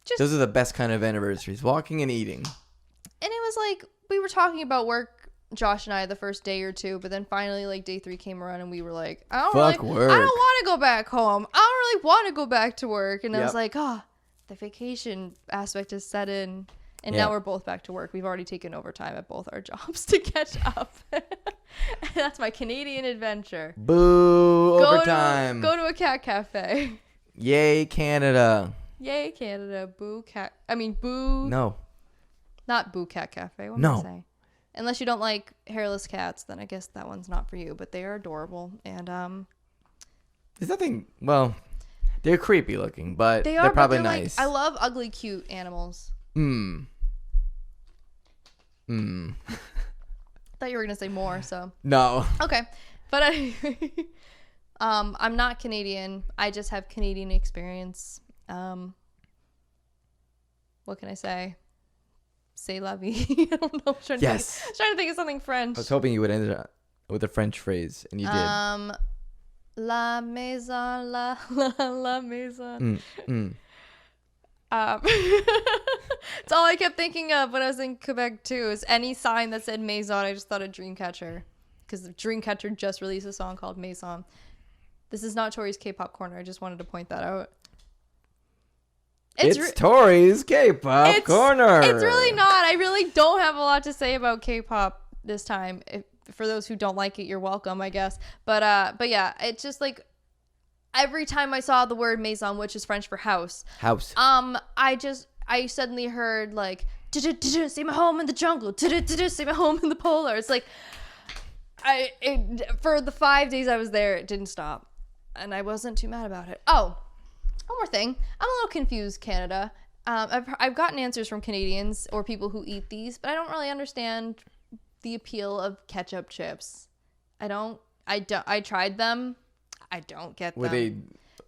just Those are the best kind of anniversaries. Walking and eating. and it was like we were talking about work, Josh and I, the first day or two, but then finally like day 3 came around and we were like, I don't work. want to go back home. I don't really want to go back to work. And I was Yep. like, oh, the vacation aspect is set in. And Yeah. now we're both back to work. We've already taken overtime at both our jobs to catch up. And that's my Canadian adventure. Boo! Overtime. Go to a cat cafe. Yay, Canada. Yay, Canada. Boo cat. I mean, boo. No. Not boo cat cafe. What am No. I saying? Unless you don't like hairless cats, then I guess that one's not for you. But they are adorable. And There's nothing. Well, they're creepy looking, but they they're are probably but they're nice. Like, I love ugly, cute animals. Thought you were gonna say more, so No. okay. But anyway, I'm not Canadian. I just have Canadian experience. What can I say? C'est la vie. I don't know. I'm trying to think of something French. I was hoping you would end with a French phrase, and you did. La maison, la maison. It's all I kept thinking of when I was in Quebec too. Is any sign that said maison, I just thought of Dreamcatcher, because Dreamcatcher just released a song called Maison. This is not Tory's K-pop corner. I just wanted to point that out. It's Tory's K-pop corner. It's really not. I really don't have a lot to say about K-pop this time. For those who don't like it, you're welcome, I guess. But yeah, it's just like every time I saw the word maison, which is French for house. I suddenly heard like see my home in the jungle, see my home in the polar. It's like for the 5 days I was there, it didn't stop, and I wasn't too mad about it. Oh, one more thing. I'm a little confused, Canada. I've gotten answers from Canadians or people who eat these, but I don't really understand the appeal of ketchup chips. I tried them. I don't get them. Were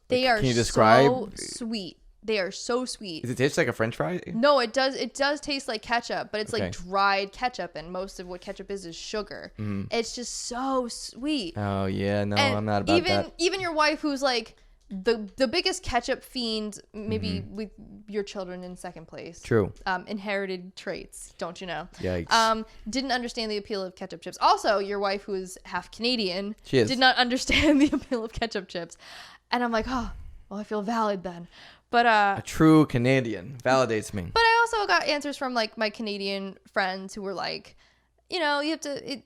they are can you describe? So sweet. They are so sweet. Does it taste like a French fry? No, it does. It does taste like ketchup, but it's like dried ketchup, and most of what ketchup is sugar. It's just so sweet. Oh yeah, no, I'm not about that. Even your wife, who's like the biggest ketchup fiend, maybe with your children in second place. True. Inherited traits, don't you know? Yikes. Didn't understand the appeal of ketchup chips. Also, your wife, who is half Canadian, did not understand the appeal of ketchup chips, and I'm like, oh, well, I feel valid then. But a true Canadian validates me. But I also got answers from like my Canadian friends who were like, you know, you have to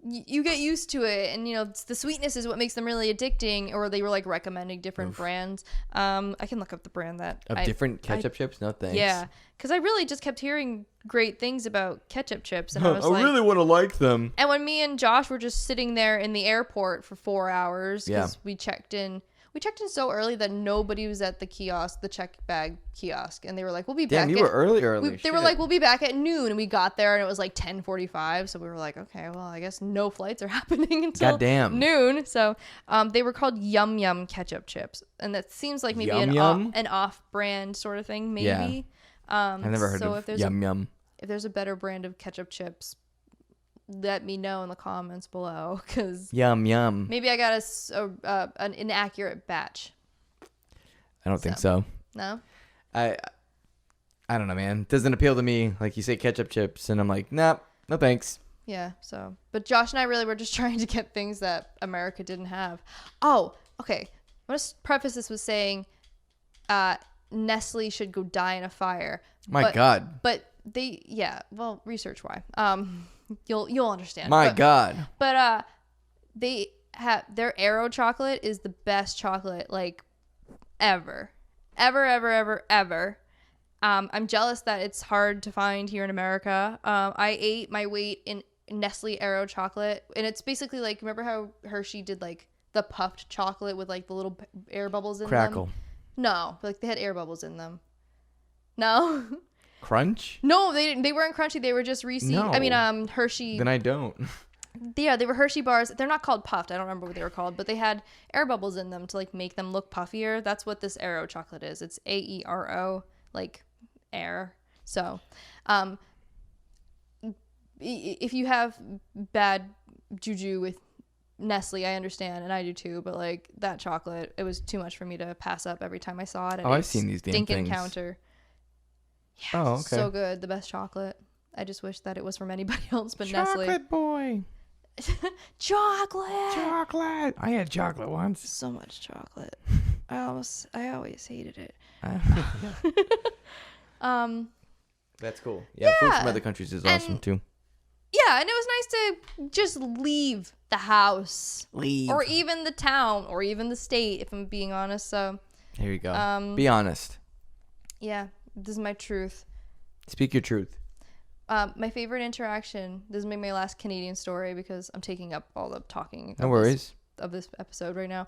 you get used to it, and you know the sweetness is what makes them really addicting. Or they were like recommending different brands. I can look up the brand that of different ketchup chips. No thanks. Yeah, because I really just kept hearing great things about ketchup chips, and I was like, really want to like them. And when me and Josh were just sitting there in the airport for 4 hours because we checked in. We checked in so early that nobody was at the kiosk, the check bag kiosk, and they were like, "We'll be back." Damn, you were early. They were like, "We'll be back at noon," and we got there, and it was like 10:45. So we were like, "Okay, well, I guess no flights are happening until noon." So they were called Yum Yum ketchup chips, and that seems like maybe an off-brand sort of thing, maybe. Yeah. I've never heard of Yum Yum. If there's a better brand of ketchup chips, let me know in the comments below, because Yum Yum. Maybe I got an inaccurate batch. I don't think so. No? I don't know, man. It doesn't appeal to me. Like you say ketchup chips, and I'm like, nah, no thanks. Yeah, so. But Josh and I really were just trying to get things that America didn't have. Oh, okay. I'm going to preface this with saying Nestle should go die in a fire. My God. But well, research why. You'll understand. God. But they have their Aero chocolate is the best chocolate like ever. I'm jealous that it's hard to find here in America. I ate my weight in Nestle Aero chocolate, and it's basically like, remember how Hershey did like the puffed chocolate with like the little air bubbles in Crackle. them? No, like they had air bubbles in them. No. Crunch? No, they didn't. They weren't crunchy. They were just Reese. No. I mean, Hershey. Then I don't. Yeah, they were Hershey bars. They're not called puffed. I don't remember what they were called, but they had air bubbles in them to like make them look puffier. That's what this Aero chocolate is. It's AERO, like air. So, if you have bad juju with Nestle, I understand, and I do too. But like that chocolate, it was too much for me to pass up every time I saw it. I've seen these damn stinking things. Counter. Yeah, oh, okay. So good. The best chocolate. I just wish that it was from anybody else but Nestle. Chocolate boy. Chocolate. I had chocolate once. So much chocolate. I always hated it. That's cool. Yeah, food from other countries is awesome too. Yeah, and it was nice to just leave the house. Or even the town, or even the state, if I'm being honest. So here you go. Be honest. Yeah, this is my truth. Speak your truth. My favorite interaction. This is my last Canadian story because I'm taking up all the talking. No worries. Of this episode right now.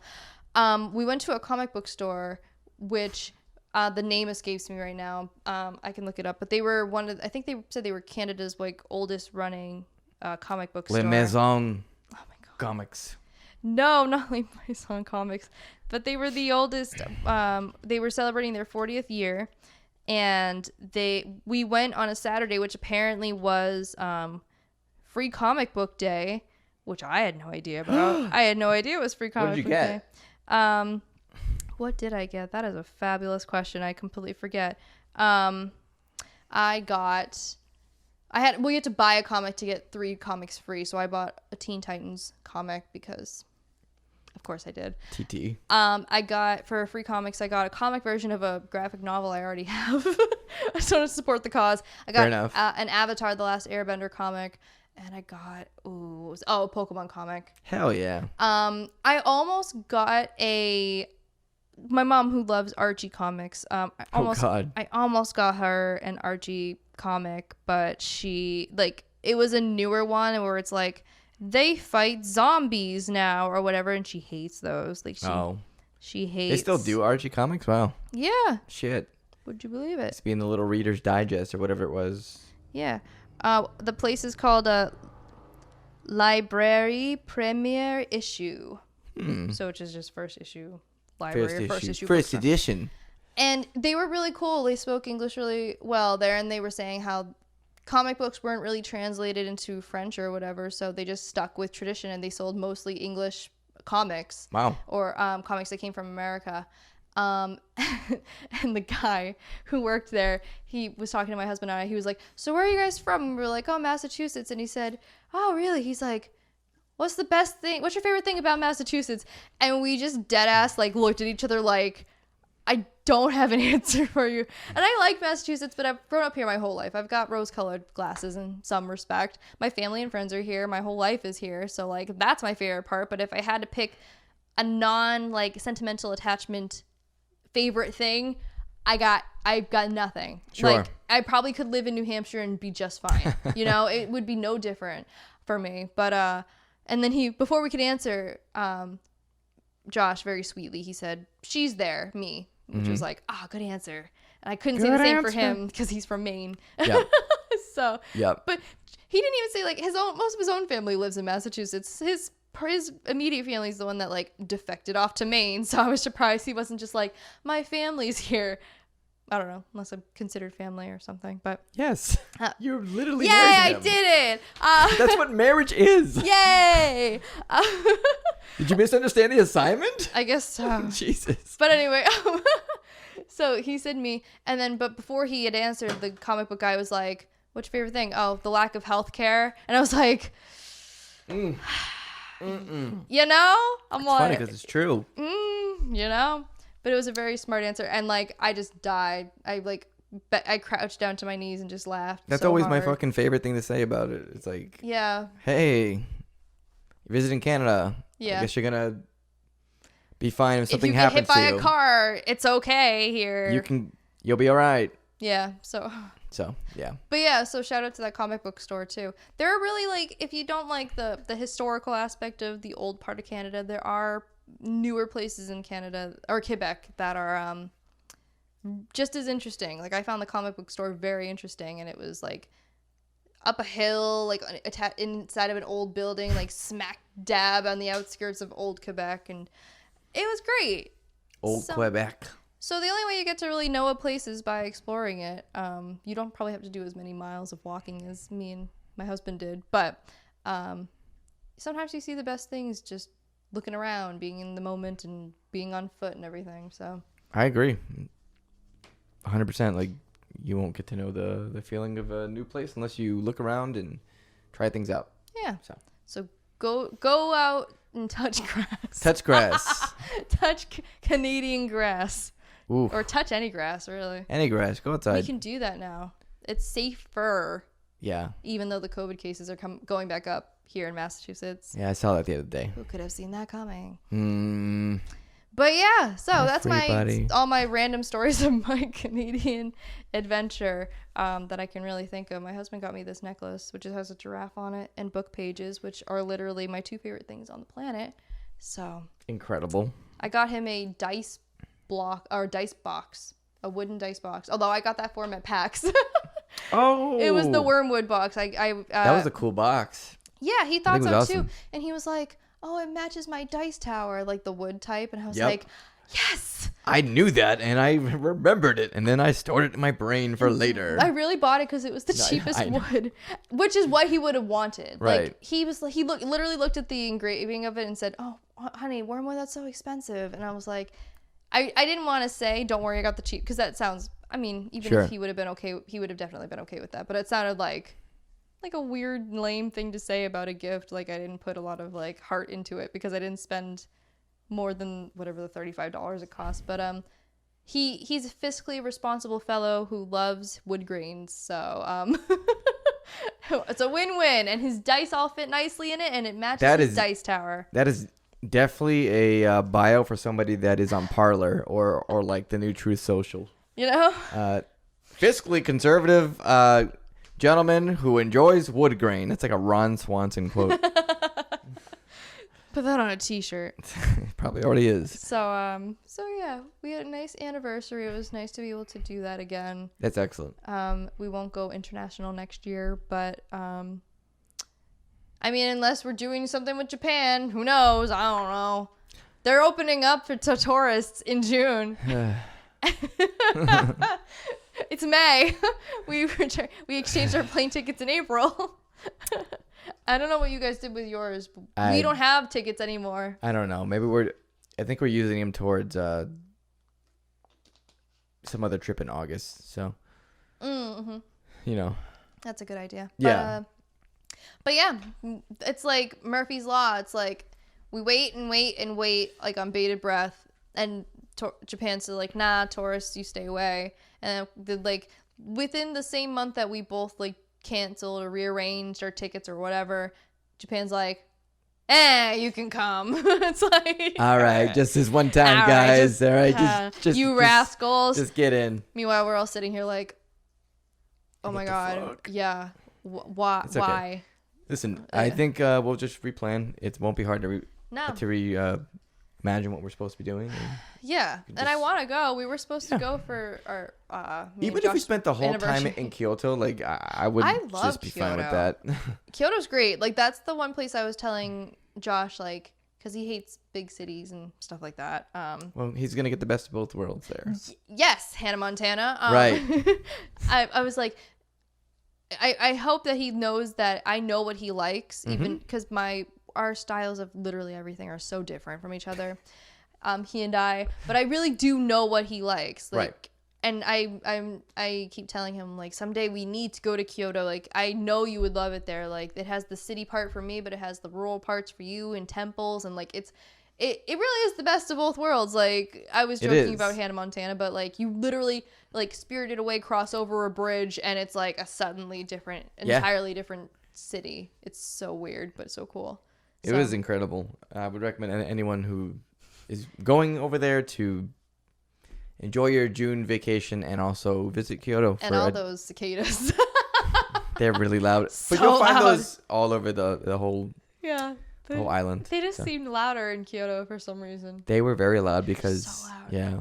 We went to a comic book store, which the name escapes me right now. I can look it up, but they were I think they said they were Canada's like oldest running comic book store. Les Maisons. Oh my God. Comics. No, not Les Maisons Comics, but they were the oldest. They were celebrating their 40th year. And we went on a Saturday, which apparently was free comic book day, which I had no idea about. I had no idea it was free comic What did you book get? day. What did I get? That is a fabulous question. I completely forget. We had to buy a comic to get 3 comics free, so I bought a Teen Titans comic because, of course, I did. TT. I got, for free comics, I got a comic version of a graphic novel I already have. I just want to support the cause. I got an Avatar: The Last Airbender comic, and I got a Pokemon comic. Hell yeah. I almost got my mom, who loves Archie comics. I almost got her an Archie comic, but it was a newer one where it's like they fight zombies now or whatever, and she hates those. Like she hates. They still do Archie comics? Wow. Yeah. Shit. Would you believe it? It's being the little Reader's Digest or whatever it was. Yeah. The place is called Library Premier Issue. So which is just first issue library, first edition. And they were really cool. They spoke English really well there, and they were saying how comic books weren't really translated into French or whatever, so they just stuck with tradition, and they sold mostly English comics. Wow. Or comics that came from America. And the guy who worked there, he was talking to my husband and I. He was like, "So where are you guys from?" And we were like, "Oh, Massachusetts." And he said, "Oh, really?" He's like, "What's the best thing? What's your favorite thing about Massachusetts?" And we just dead ass looked at each other like, I don't have an answer for you. And I like Massachusetts, but I've grown up here my whole life. I've got rose-colored glasses in some respect. My family and friends are here. My whole life is here. So that's my favorite part. But if I had to pick a sentimental attachment favorite thing, I've got nothing. Sure. I probably could live in New Hampshire and be just fine. It would be no different for me. But and then before we could answer, Josh very sweetly, he said, "She's there, me," which was like, good answer. And I couldn't say the same for him because he's from Maine. Yep. So, yep. But he didn't even say most of his own family lives in Massachusetts. His immediate family is the one that defected off to Maine. So I was surprised he wasn't just like, my family's here. I don't know, unless I'm considered family or something, but yes, you're literally yay, I did it. That's what marriage is. Yay. Did you misunderstand the assignment? I guess so. Jesus. But anyway, so he said me, and then but before he had answered, the comic book guy was like, "What's your favorite thing?" "Oh, the lack of health care." And I was like, Mm-mm. I'm It's like, funny because it's true. But it was a very smart answer, and I just died. I crouched down to my knees and just laughed. That's so always hard. my fucking favorite thing to say about it. It's like, yeah, hey, you're visiting Canada. Yeah, I guess you're gonna be fine if something happens to you. If you get hit by a car, it's okay here. You'll be all right. Yeah. So yeah. But yeah, so shout out to that comic book store too. There are really if you don't like the historical aspect of the old part of Canada, there are newer places in Canada or Quebec that are just as interesting. I found the comic book store very interesting, and it was up a hill, inside of an old building, smack dab on the outskirts of old Quebec, and it was great. Quebec. So the only way you get to really know a place is by exploring it. You don't probably have to do as many miles of walking as me and my husband did, but sometimes you see the best things just looking around, being in the moment, and being on foot and everything. So I agree 100%. You won't get to know the feeling of a new place unless you look around and try things out. Yeah. So go out and touch grass. Touch grass. Touch Canadian grass. Ooh. Or touch any grass, really. Any grass. Go outside. We can do that now. It's safer. Yeah. Even though the COVID cases are going back up here in Massachusetts. Yeah, I saw that the other day. Who could have seen that coming? But yeah, so that's everybody. all my random stories of my Canadian adventure that I can really think of. My husband got me this necklace, which has a giraffe on it, and book pages, which are literally my 2 favorite things on the planet. So incredible. I got him a dice box, a wooden dice box. Although I got that for him at PAX. Oh, it was the wormwood box. That was a cool box. Yeah, he thought so awesome. too, and he was like, "Oh, it matches my dice tower, the wood type." And I was Yep. like, Yes. I knew that, and I remembered it, and then I stored it in my brain for later. I really bought it because it was the cheapest wood, which is what he would have wanted. Right. Like he literally looked at the engraving of it and said, "Oh, honey, wormwood, that's so expensive." And I was like, I didn't want to say, "Don't worry, I got the cheap," because that sounds. I mean, even if he would have been okay, he would have definitely been okay with that. But it sounded like a weird, lame thing to say about a gift. Like I didn't put a lot of like heart into it because I didn't spend more than whatever the $35 it cost. But he's a fiscally responsible fellow who loves wood grains. So it's a win-win, and his dice all fit nicely in it, and it matches his dice tower. That is definitely a bio for somebody that is on Parler or like the new Truth Social. You know, fiscally conservative gentleman who enjoys wood grain. That's like a Ron Swanson quote. Put that on a t-shirt. It probably already is. So yeah, we had a nice anniversary. It was nice to be able to do that again. That's excellent. We won't go international next year, but I mean, unless we're doing something with Japan, who knows? I don't know. They're opening up to tourists in June. It's May. We exchanged our plane tickets in April. I don't know what you guys did with yours, but we don't have tickets anymore. I don't know. Maybe I think we're using them towards some other trip in August. So, you know. That's a good idea. Yeah. But yeah, it's like Murphy's Law. It's like we wait and wait and wait, like on bated breath. And Japan said, like, nah, tourists, you stay away. And like within the same month that we both like canceled or rearranged our tickets or whatever, Japan's like, you can come. It's like, all right, just this one time, guys. All right, just you rascals, just get in. Meanwhile, we're all sitting here like, oh my god, fuck? yeah, why? Okay. Why? Listen, I think we'll just replan. It won't be hard to imagine what we're supposed to be doing. Yeah, and I want to go. We were supposed to go for our even if we spent the whole time in Kyoto, like I would just be fine with that. Kyoto's great. Like that's the one place I was telling Josh, like, because he hates big cities and stuff like that. Well, he's gonna get the best of both worlds there. Yes, Hannah Montana. Right. I was like, I hope that he knows that I know what he likes, even because our styles of literally everything are so different from each other. He and I, but I really do know what he likes. Like, right. And I keep telling him, like, someday we need to go to Kyoto. Like, I know you would love it there. Like, it has the city part for me, but it has the rural parts for you and temples. And like, it really is the best of both worlds. Like, I was joking about Hannah Montana, but like, you literally like Spirited Away cross over a bridge and it's like a suddenly different, entirely different city. It's so weird, but so cool. It was incredible. I would recommend anyone who is going over there to enjoy your June vacation and also visit Kyoto. And all those cicadas. They're really loud. So but you'll find loud. those all over the whole whole island. They just seemed louder in Kyoto for some reason. They were very loud because so loud. Yeah.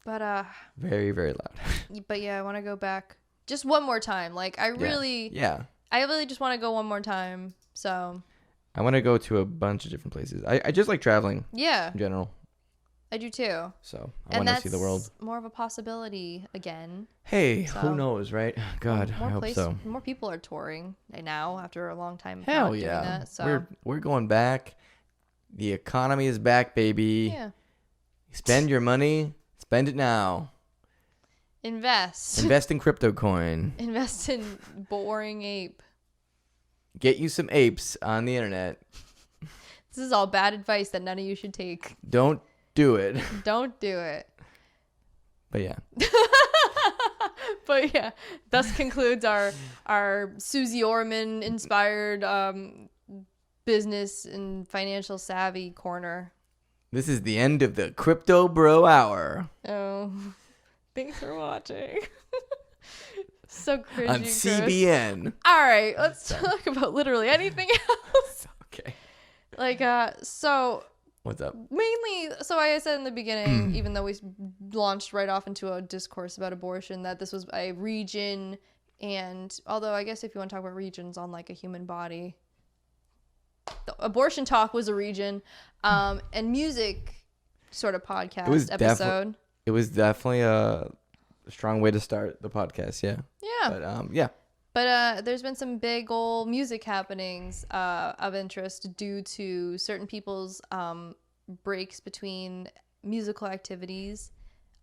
But very, very loud. But yeah, I want to go back just one more time. Like I really just want to go one more time. So I want to go to a bunch of different places. I just like traveling. Yeah. In general. I do too. So I want to see the world. More of a possibility again. Hey, who knows, right? God, I hope so. More people are touring now after a long time. Hell yeah. Doing that, so. We're going back. The economy is back, baby. Yeah. Spend your money. Spend it now. Invest in crypto coin. Invest in boring ape. Get you some apes on the internet. This is all bad advice that none of you should take. Don't do it. Don't do it. But yeah. But yeah, thus concludes our Susie Orman inspired business and financial savvy corner. This is the end of the Crypto Bro Hour. Oh, thanks for watching. So cringy. On CBN. All right, let's talk about literally anything else. Okay. Like, so. What's up? Mainly, so I said in the beginning, even though we launched right off into a discourse about abortion, that this was a region, and although I guess if you want to talk about regions on like a human body, the abortion talk was a region, and music sort of podcast was episode. It was definitely a strong way to start the podcast. Yeah. Yeah. But yeah. But there's been some big old music happenings of interest due to certain people's breaks between musical activities,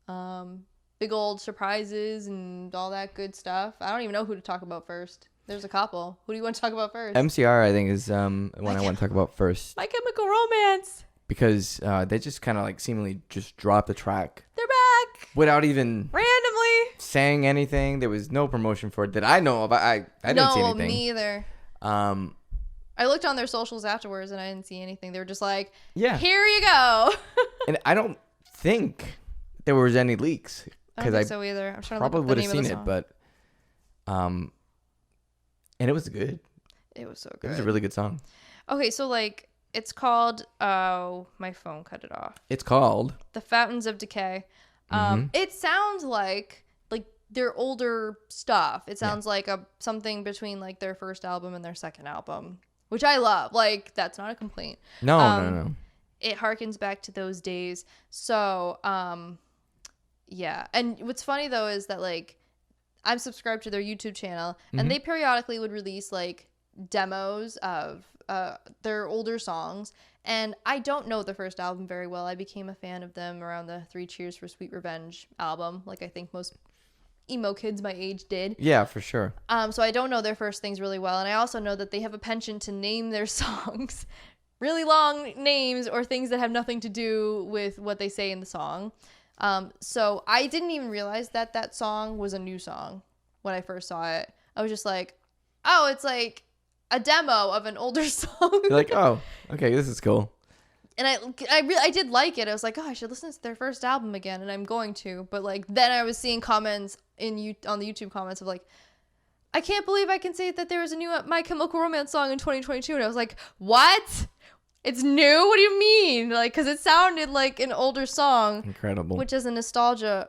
big old surprises and all that good stuff. I don't even know who to talk about first. There's a couple. Who do you want to talk about first? MCR, I think, is one I want to talk about first. My Chemical Romance. Because they just kind of like seemingly just dropped the track. They're back. Without even randomly saying anything. There was no promotion for it that I know of. I didn't see anything. No, me either. I looked on their socials afterwards and I didn't see anything. They were just like, yeah, here you go. And I don't think there was any leaks. I don't think so either. I'm trying to probably look at would have seen it, but and it was good. It was so good. It was a really good song. Okay, so like it's called my phone cut it off. It's called The Fountains of Decay. It sounds like their older stuff. It sounds like something between like their first album and their second album, which I love. Like that's not a complaint. No. It harkens back to those days. So yeah. And what's funny though is that like I'm subscribed to their YouTube channel and they periodically would release like demos of their older songs, and I don't know the first album very well. I became a fan of them around the 3 Cheers for Sweet Revenge album, like I think most emo kids my age did. Yeah, for sure. So I don't know their first things really well, and I also know that they have a penchant to name their songs really long names or things that have nothing to do with what they say in the song. So I didn't even realize that song was a new song when I first saw it. I was just like, oh, it's like a demo of an older song. You're like, oh, okay, this is cool. And I did like it. I was like, oh, I should listen to their first album again, and I'm going to. But like then I was seeing comments on the YouTube comments of like, I can't believe I can say that there was a new My Chemical Romance song in 2022, and I was like, what? It's new? What do you mean? Like, because it sounded like an older song. Incredible. Which is a nostalgia,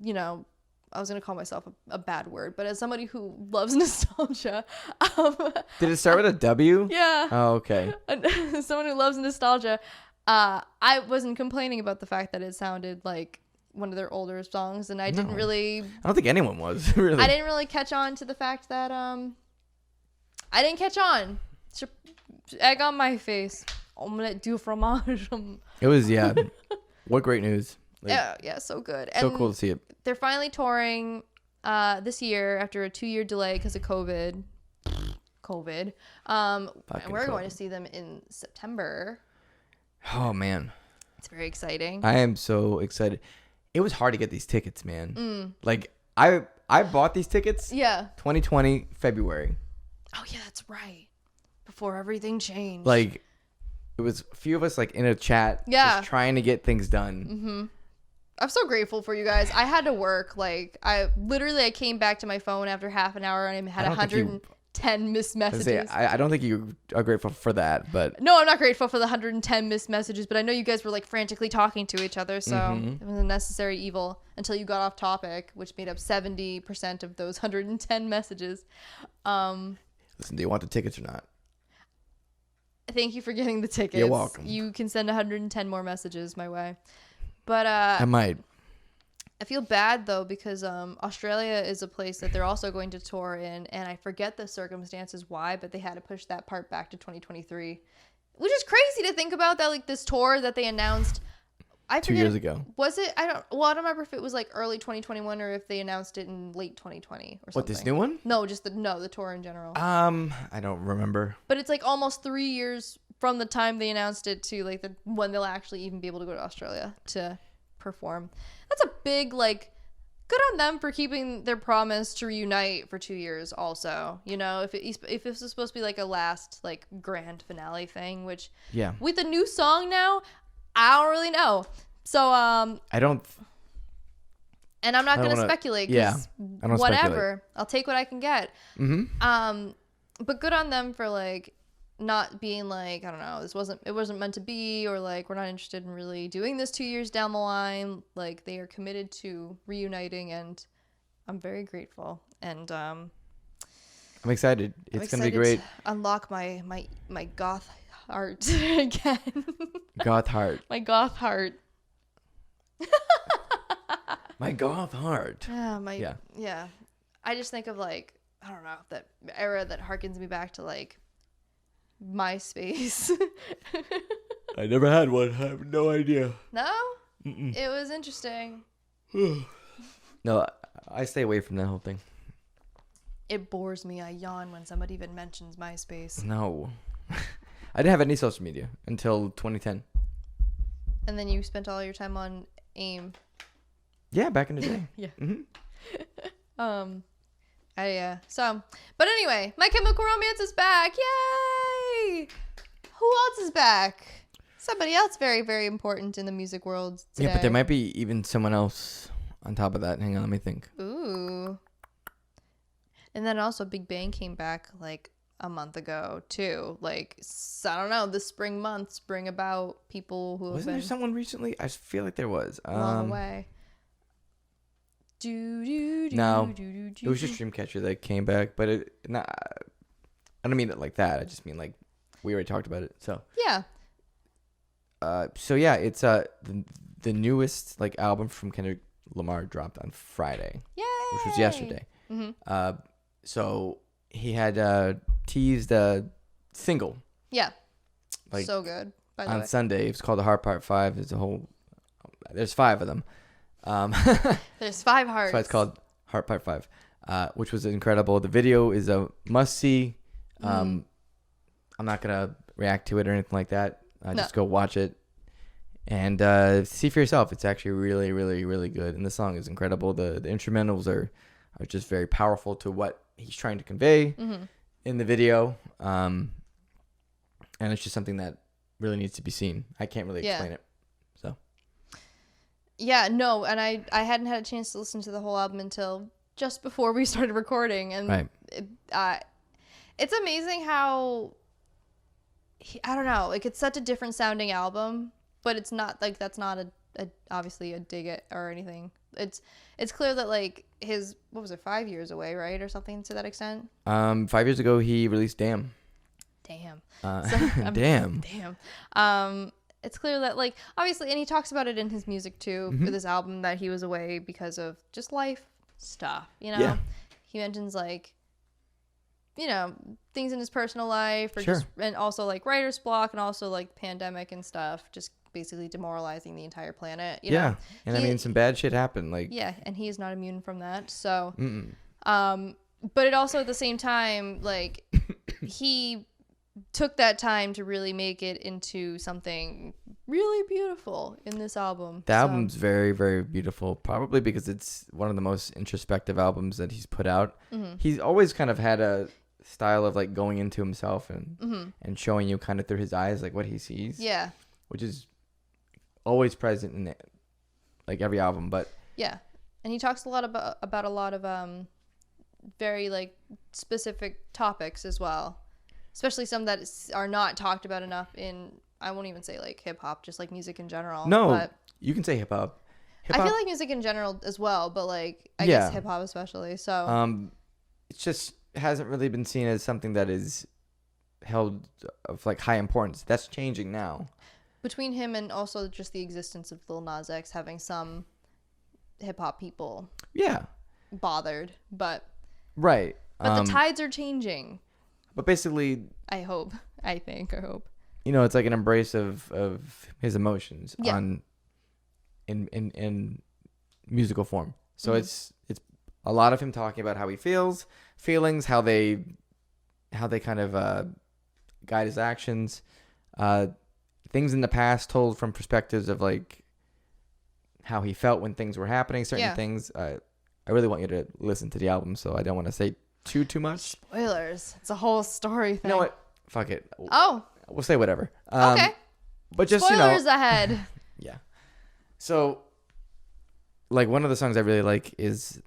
you know. I was going to call myself a bad word, but as somebody who loves nostalgia. Did it start with a W? Yeah. Oh, okay. Someone who loves nostalgia. I wasn't complaining about the fact that it sounded like one of their older songs, and I didn't really... I don't think anyone was, really. I didn't really catch on to the fact that... I didn't catch on. Egg on my face. Omelette du fromage. It was, yeah. What great news. Like, yeah, so good. So cool to see it. They're finally touring this year after a 2-year delay because of COVID. And we're going to see them in September. Oh, man. It's very exciting. I am so excited. It was hard to get these tickets, man. Like, I bought these tickets. Yeah. 2020, February. Oh, yeah, that's right. Before everything changed. Like, it was a few of us, like, in a chat. Yeah. Just trying to get things done. Mm-hmm. I'm so grateful for you guys. I had to work. Like, I came back to my phone after half an hour and I had 110 missed messages. I don't think you are grateful for that, but... No, I'm not grateful for the 110 missed messages, but I know you guys were, like, frantically talking to each other, so it was a necessary evil until you got off topic, which made up 70% of those 110 messages. Listen, do you want the tickets or not? Thank you for getting the tickets. You're welcome. You can send 110 more messages my way. But I might. I feel bad though because Australia is a place that they're also going to tour in, and I forget the circumstances why, but they had to push that part back to 2023, which is crazy to think about. That like this tour that they announced, 2 years ago. Was it? I don't remember if it was like early 2021 or if they announced it in late 2020 or something. What, this new one? No, just the tour in general. I don't remember. But it's like almost 3 years from the time they announced it to like when they'll actually even be able to go to Australia to perform. That's a big like good on them for keeping their promise to reunite for 2 years also. You know, if this is supposed to be like a last like grand finale thing, which with a new song now, I don't really know. So I don't and I'm not going to speculate cuz whatever. I'll take what I can get. But good on them for like not being like, I don't know, it wasn't meant to be, or like we're not interested in really doing this 2 years down the line. Like they are committed to reuniting, and I'm very grateful. And I'm excited. It's gonna be great. To unlock my goth heart again. Goth heart. My goth heart. My goth heart. Yeah. I just think of like, I don't know, that era that harkens me back to like MySpace. I never had one. I have no idea. No? It was interesting. No, I stay away from that whole thing. It bores me. I yawn when somebody even mentions MySpace. No. I didn't have any social media until 2010. And then you spent all your time on AIM. Yeah, back in the day. Yeah. Mm-hmm. But anyway, My Chemical Romance is back. Yay! Who else is back? Somebody else very, very important in the music world today. Yeah, but there might be even someone else on top of that. Hang on, let me think. Ooh. And then also Big Bang came back like a month ago too. Like, I don't know, the spring months bring about people who have Wasn't there been someone recently? I feel like there was. long away. No, it was just Dreamcatcher that came back, but I don't mean it like that. I just mean like we already talked about it. So yeah. So yeah, it's the newest like album from Kendrick Lamar dropped on Friday, Yay! which was yesterday. Mm-hmm. So he had teased a single. Yeah. Like so good. By the on way. Sunday. It's called The Heart Part 5. There's 5 of them. There's 5 hearts. That's why it's called Heart Part 5, which was incredible. The video is a must-see. I'm not going to react to it or anything like that. Just go watch it and see for yourself. It's actually really, really, really good. And the song is incredible. The instrumentals are just very powerful to what he's trying to convey in the video. And it's just something that really needs to be seen. I can't really explain it. So. Yeah, no, and I hadn't had a chance to listen to the whole album until just before we started recording, and it's amazing how I don't know, like it's such a different sounding album, but it's not like that's not a obviously a dig it or anything. It's clear that like his 5 years away, right, or something to that extent. 5 years ago he released Damn. Damn. It's clear that like obviously, and he talks about it in his music too for this album, that he was away because of just life stuff, you know. Yeah. He mentions like, you know, things in his personal life, or Sure. and also like writer's block, and also like pandemic and stuff, just basically demoralizing the entire planet, you know? And I mean some bad shit happened, like and he is not immune from that. So but it also at the same time, like he took that time to really make it into something really beautiful in this album. The album's very, very beautiful, probably because it's one of the most introspective albums that he's put out. He's always kind of had a style of like going into himself and showing you kind of through his eyes like what he sees. Yeah. Which is always present in like every album, but yeah. And he talks a lot about a lot of very like specific topics as well. Especially some that are not talked about enough in, I won't even say like hip hop, just like music in general. No, but you can say hip hop. I feel like music in general as well, but like I guess hip hop especially. So it just hasn't really been seen as something that is held of like high importance. That's changing now. Between him and also just the existence of Lil Nas X having some hip hop people bothered, but right. But the tides are changing. But basically, I hope. You know, it's like an embrace of his emotions in musical form. So it's a lot of him talking about how he feelings, how they kind of guide his actions, things in the past told from perspectives of like how he felt when things were happening, certain things. I really want you to listen to the album, so I don't want to say too much. Spoilers. It's a whole story thing. You know what? Fuck it. Oh. We'll say whatever. Okay. But just, spoilers ahead. Yeah. So, like, one of the songs I really like is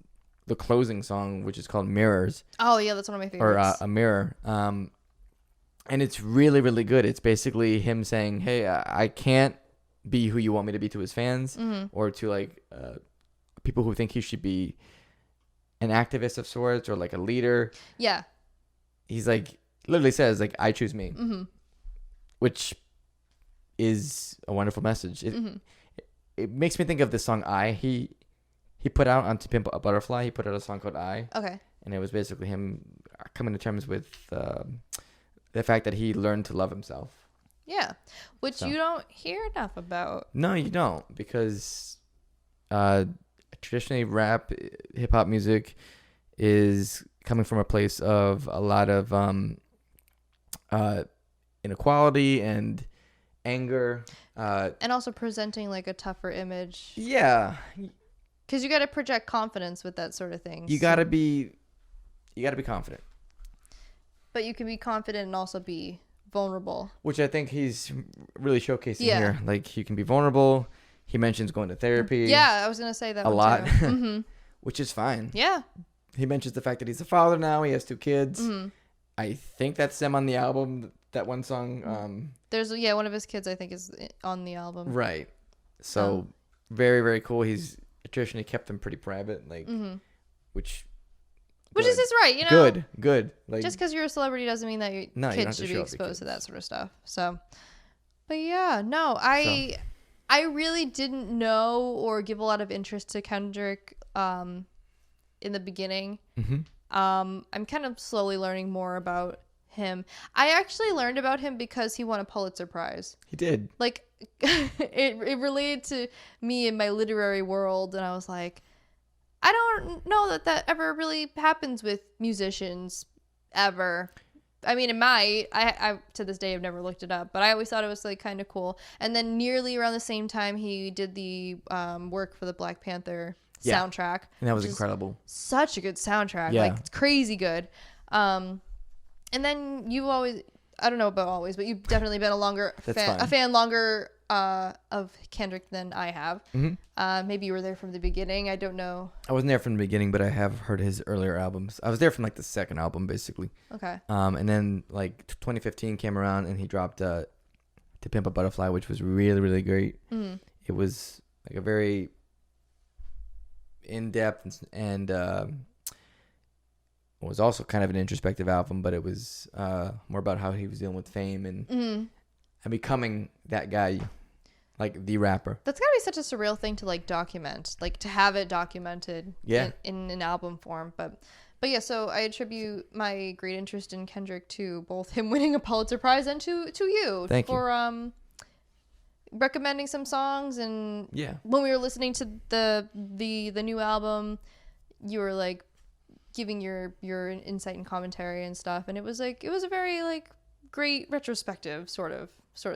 the closing song, which is called Mirrors. Oh, yeah, that's one of my favorites. Or A Mirror. And it's really, really good. It's basically him saying, hey, I can't be who you want me to be to his fans or to, like, people who think he should be an activist of sorts or like a leader. Yeah. He's like, literally says like, I choose me, which is a wonderful message. It makes me think of the song he he put out on To Pimp a Butterfly. He put out a song called "I," Okay. and it was basically him coming to terms with the fact that he learned to love himself. Yeah, which So. you don't hear enough about. No, you don't, because traditionally rap, hip hop music is coming from a place of a lot of inequality and anger. And also presenting like a tougher image. Yeah, Because you got to project confidence with that sort of thing. you gotta be confident, But you can be confident and also be vulnerable. which I think he's really showcasing Yeah. here. Like, you can be vulnerable. He mentions going to therapy. Yeah, I was going to say that a one lot, too. Mm-hmm. which is fine. Yeah. He mentions the fact that he's a father now. He has 2 kids. Mm-hmm. I think that's them on the album. That one song. There's one of his kids I think is on the album. Right. So very, very cool. He's traditionally kept them pretty private, like, which is his right, you know. Good. Like, Just because you're a celebrity doesn't mean that your No, you don't have kids to should be show off your exposed to kids. that sort of stuff. So, but yeah, no, I really didn't know or give a lot of interest to Kendrick in the beginning. I'm kind of slowly learning more about him. I actually learned about him because he won a Pulitzer Prize. he did. Like it related to me in my literary world, and I was like, I don't know that ever really happens with musicians ever. I mean, it might. I to this day have never looked it up, but I always thought it was like kind of cool. And then nearly around the same time, he did the work for the Black Panther soundtrack, And that was which is incredible. such a good soundtrack. Yeah. Like, it's crazy good. And then you always, I don't know about always, but you've definitely been a fan longer of Kendrick than I have. Maybe you were there from the beginning. I don't know. I wasn't there from the beginning, but I have heard his earlier albums. I was there from like the second album, basically. Okay. And then like 2015 came around, and he dropped To Pimp a Butterfly, which was really, really great. It was like a very in-depth and it was also kind of an introspective album, but it was more about how he was dealing with fame and becoming that guy, like the rapper. That's gotta be such a surreal thing to like document, like to have it documented in an album form. But yeah, so I attribute my great interest in Kendrick to both him winning a Pulitzer Prize and to you. Thank you. For recommending some songs, and when we were listening to the new album, you were like giving your insight and commentary and stuff, and it was a very like great retrospective sort of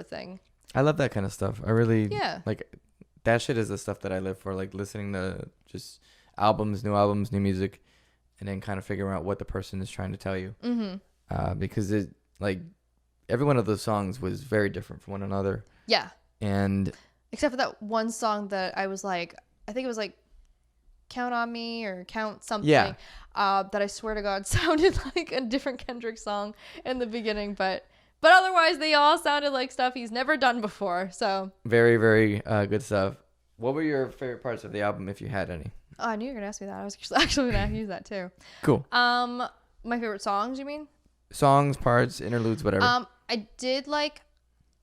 thing. I love that kind of stuff. I really like that shit. Is the stuff that I live for, like listening to just new music, and then kind of figuring out what the person is trying to tell you. Because it, like, every one of those songs was very different from one another. Yeah. And except for that one song that I was like, I think it was like Count on Me or Count something. Yeah. That I swear to God sounded like a different Kendrick song in the beginning, but otherwise they all sounded like stuff he's never done before. So very, very good stuff. What were your favorite parts of the album, if you had any? Oh, I knew you were gonna ask me that. I was actually gonna use that too. Cool. My favorite songs, you mean? Songs, parts, interludes, whatever. I did like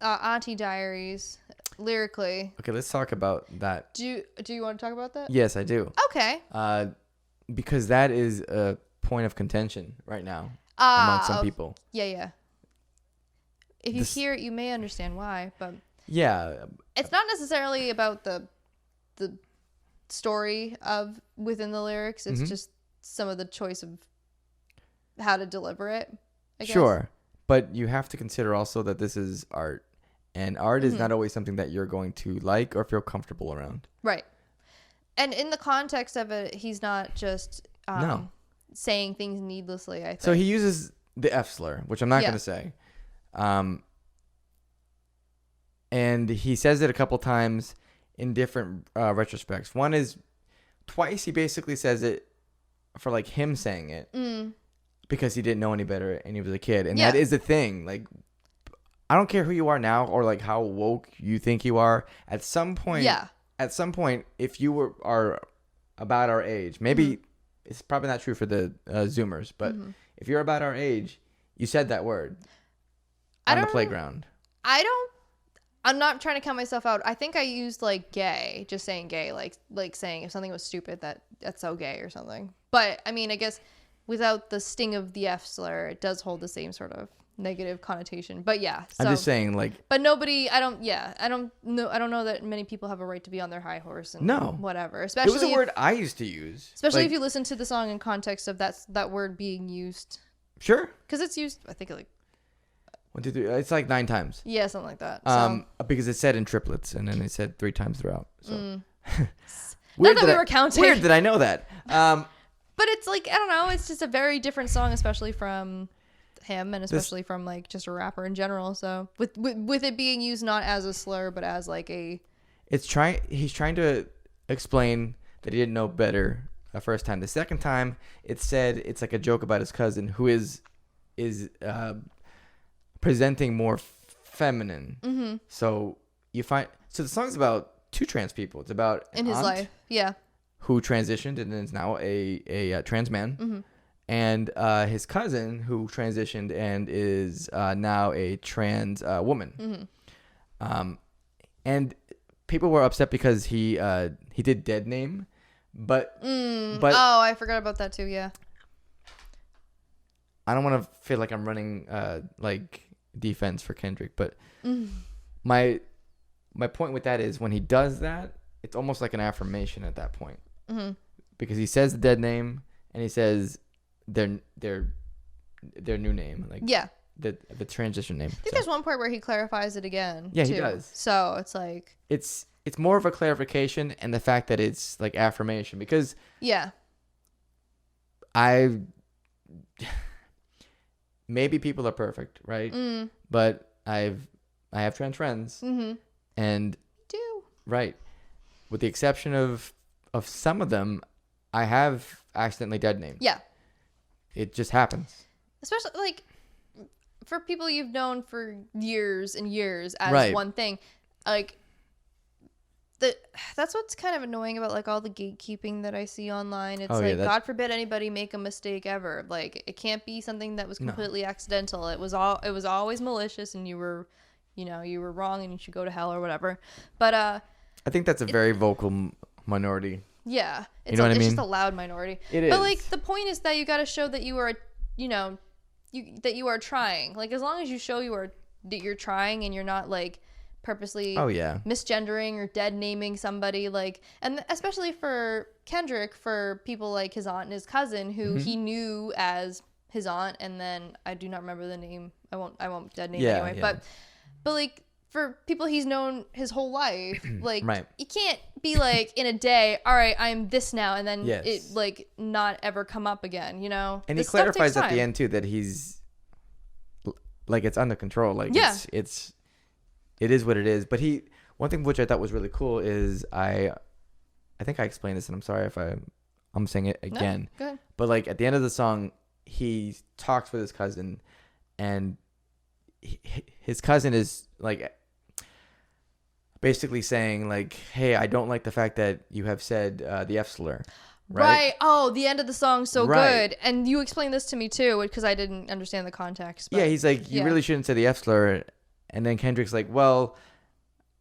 Auntie Diaries lyrically. Okay, let's talk about that. Do you want to talk about that? Yes, I do. Okay. Because that is a point of contention right now among some people. Yeah. If you hear it, you may understand why, but yeah, it's not necessarily about the story of within the lyrics. It's just some of the choice of how to deliver it, I guess. Sure, but you have to consider also that this is art, and art is not always something that you're going to like or feel comfortable around. Right. And in the context of it, he's not just saying things needlessly, I think. So he uses the F slur, which I'm not going to say. And he says it a couple times in different retrospects. One is twice he basically says it for like him saying it because he didn't know any better and he was a kid. And that is the thing. Like, I don't care who you are now or like how woke you think you are. At some point, if you are about our age, maybe it's probably not true for the Zoomers, but if you're about our age, you said that word on the playground. I'm not trying to count myself out. I think I used like gay, just saying gay, like saying if something was stupid, that's so gay or something. But I mean, I guess without the sting of the F slur, it does hold the same sort of negative connotation. But yeah, so, I'm just saying, like, but nobody, I don't know that many people have a right to be on their high horse and no, whatever. it Especially was a word I used to use. Especially like, if you listen to the song in context of that word being used. Sure. Because it's used, I think, like 1, 2, 3. It's like 9 times. Yeah, something like that. So. Because it said in triplets, and then they said 3 times throughout. So. Not that we were counting. Weird that I know that. But it's like, I don't know. It's just a very different song, especially from him, and especially from like just a rapper in general. So with it being used not as a slur, but as like a. He's trying to explain that he didn't know better the first time. The second time, it said it's like a joke about his cousin who is presenting more feminine. Mm-hmm. So the song's about 2 trans people. It's about in his life, yeah, who transitioned and is now a trans man, mm-hmm. and his cousin who transitioned and is now a trans woman. Mm-hmm. And people were upset because he did dead name, but I forgot about that too. Yeah, I don't want to feel like I'm running like defense for Kendrick, but my point with that is when he does that, it's almost like an affirmation at that point, mm-hmm. because he says the dead name and he says their new name, like the transition name. I think there's one part where he clarifies it again. Yeah, too. he does. So it's like it's more of a clarification and the fact that it's like affirmation, because maybe people are perfect, right? But I have trans friends, mm-hmm. and do right, with the exception of some of them, I have accidentally dead named. Yeah, it just happens. Especially like for people you've known for years and years as one thing, like. That's what's kind of annoying about like all the gatekeeping that I see online. It's God forbid anybody make a mistake ever. Like it can't be something that was completely accidental. It was always malicious, and you were wrong, and you should go to hell or whatever. But I think that's a very vocal minority. Yeah, you know what I mean? It's just a loud minority. It is. But like the point is that you got to show that you are, that you are trying. Like as long as you show that you're trying and you're not like purposely misgendering or dead naming somebody, like, and especially for Kendrick, for people like his aunt and his cousin who he knew as his aunt, and then I do not remember the name. I won't dead name anyway. But like for people he's known his whole life, like you can't be like in a day, all right, I'm this now, and then it like not ever come up again, And he clarifies at the end too that he's like it's under control, like it is what it is. But one thing which I thought was really cool is I think I explained this, and I'm sorry if I'm saying it again. No, go ahead. But like at the end of the song, he talks with his cousin, and his cousin is like basically saying like, "Hey, I don't like the fact that you have said the F slur." Right. Oh, the end of the song's so good. And you explained this to me too, because I didn't understand the context. But, he's like, you really shouldn't say the F slur. And then Kendrick's like, well,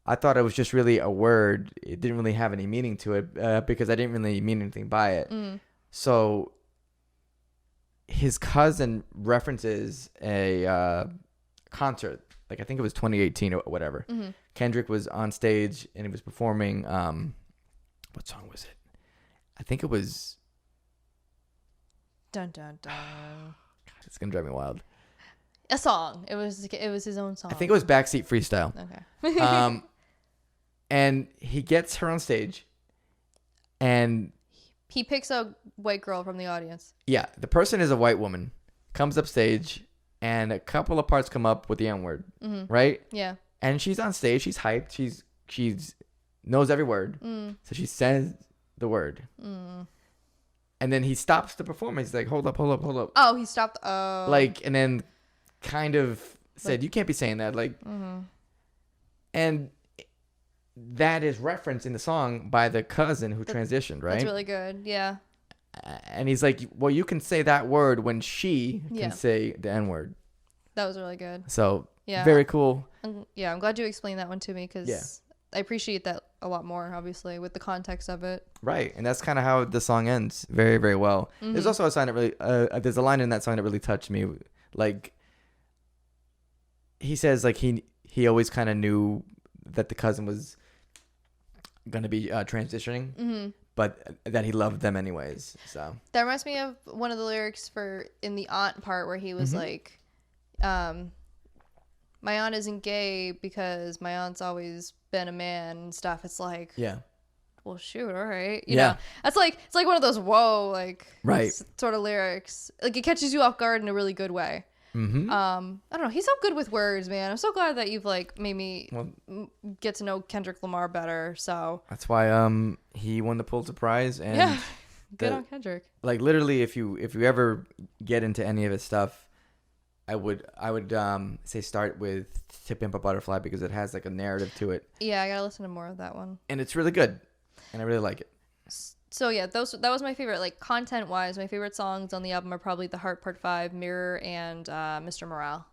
I thought it was just really a word. It didn't really have any meaning to it because I didn't really mean anything by it. So his cousin references a concert. Like I think it was 2018 or whatever. Kendrick was on stage and he was performing. What song was it? I think it was. Dun dun dun. God, it's gonna drive me wild. A song. It was his own song. I think it was Backseat Freestyle. Okay. And he gets her on stage, and he picks a white girl from the audience. Yeah, the person is a white woman, comes up stage, and a couple of parts come up with the N-word, right? Yeah. And she's on stage. She's hyped. She's knows every word. So she says the word. And then he stops the performance. He's like, hold up. Oh, he stopped. Oh. Like, and then kind of said, you can't be saying that. Like, and that is referenced in the song by the cousin who transitioned, right? That's really good. Yeah. And he's like, well, you can say that word when she can say the N-word. That was really good. So, very cool. I'm glad you explained that one to me because Yeah. I appreciate that a lot more, obviously, with the context of it. Right, and that's kind of how the song ends, very, very well. There's also a sign that really, there's a line in that song that really touched me. Like, he says, like, he always kind of knew that the cousin was gonna be transitioning, but that he loved them anyways. So that reminds me of one of the lyrics in the aunt part where he was like, my aunt isn't gay because my aunt's always been a man and stuff. It's like, yeah, well, shoot, all right, you know, that's like, it's like one of those whoa, like, right, sort of lyrics. Like, it catches you off guard in a really good way. I don't know, he's so good with words, man. I'm so glad that you've like made me get to know Kendrick Lamar better. So that's why he won the Pulitzer Prize, and good on Kendrick. Like, literally, if you ever get into any of his stuff, I would say start with To Pimp a Butterfly because it has like a narrative to it. Yeah, I gotta listen to more of that one. And it's really good, and I really like it. So yeah, that was my favorite. Like, content wise, my favorite songs on the album are probably The Heart Part 5, Mirror, and Mr. Morale.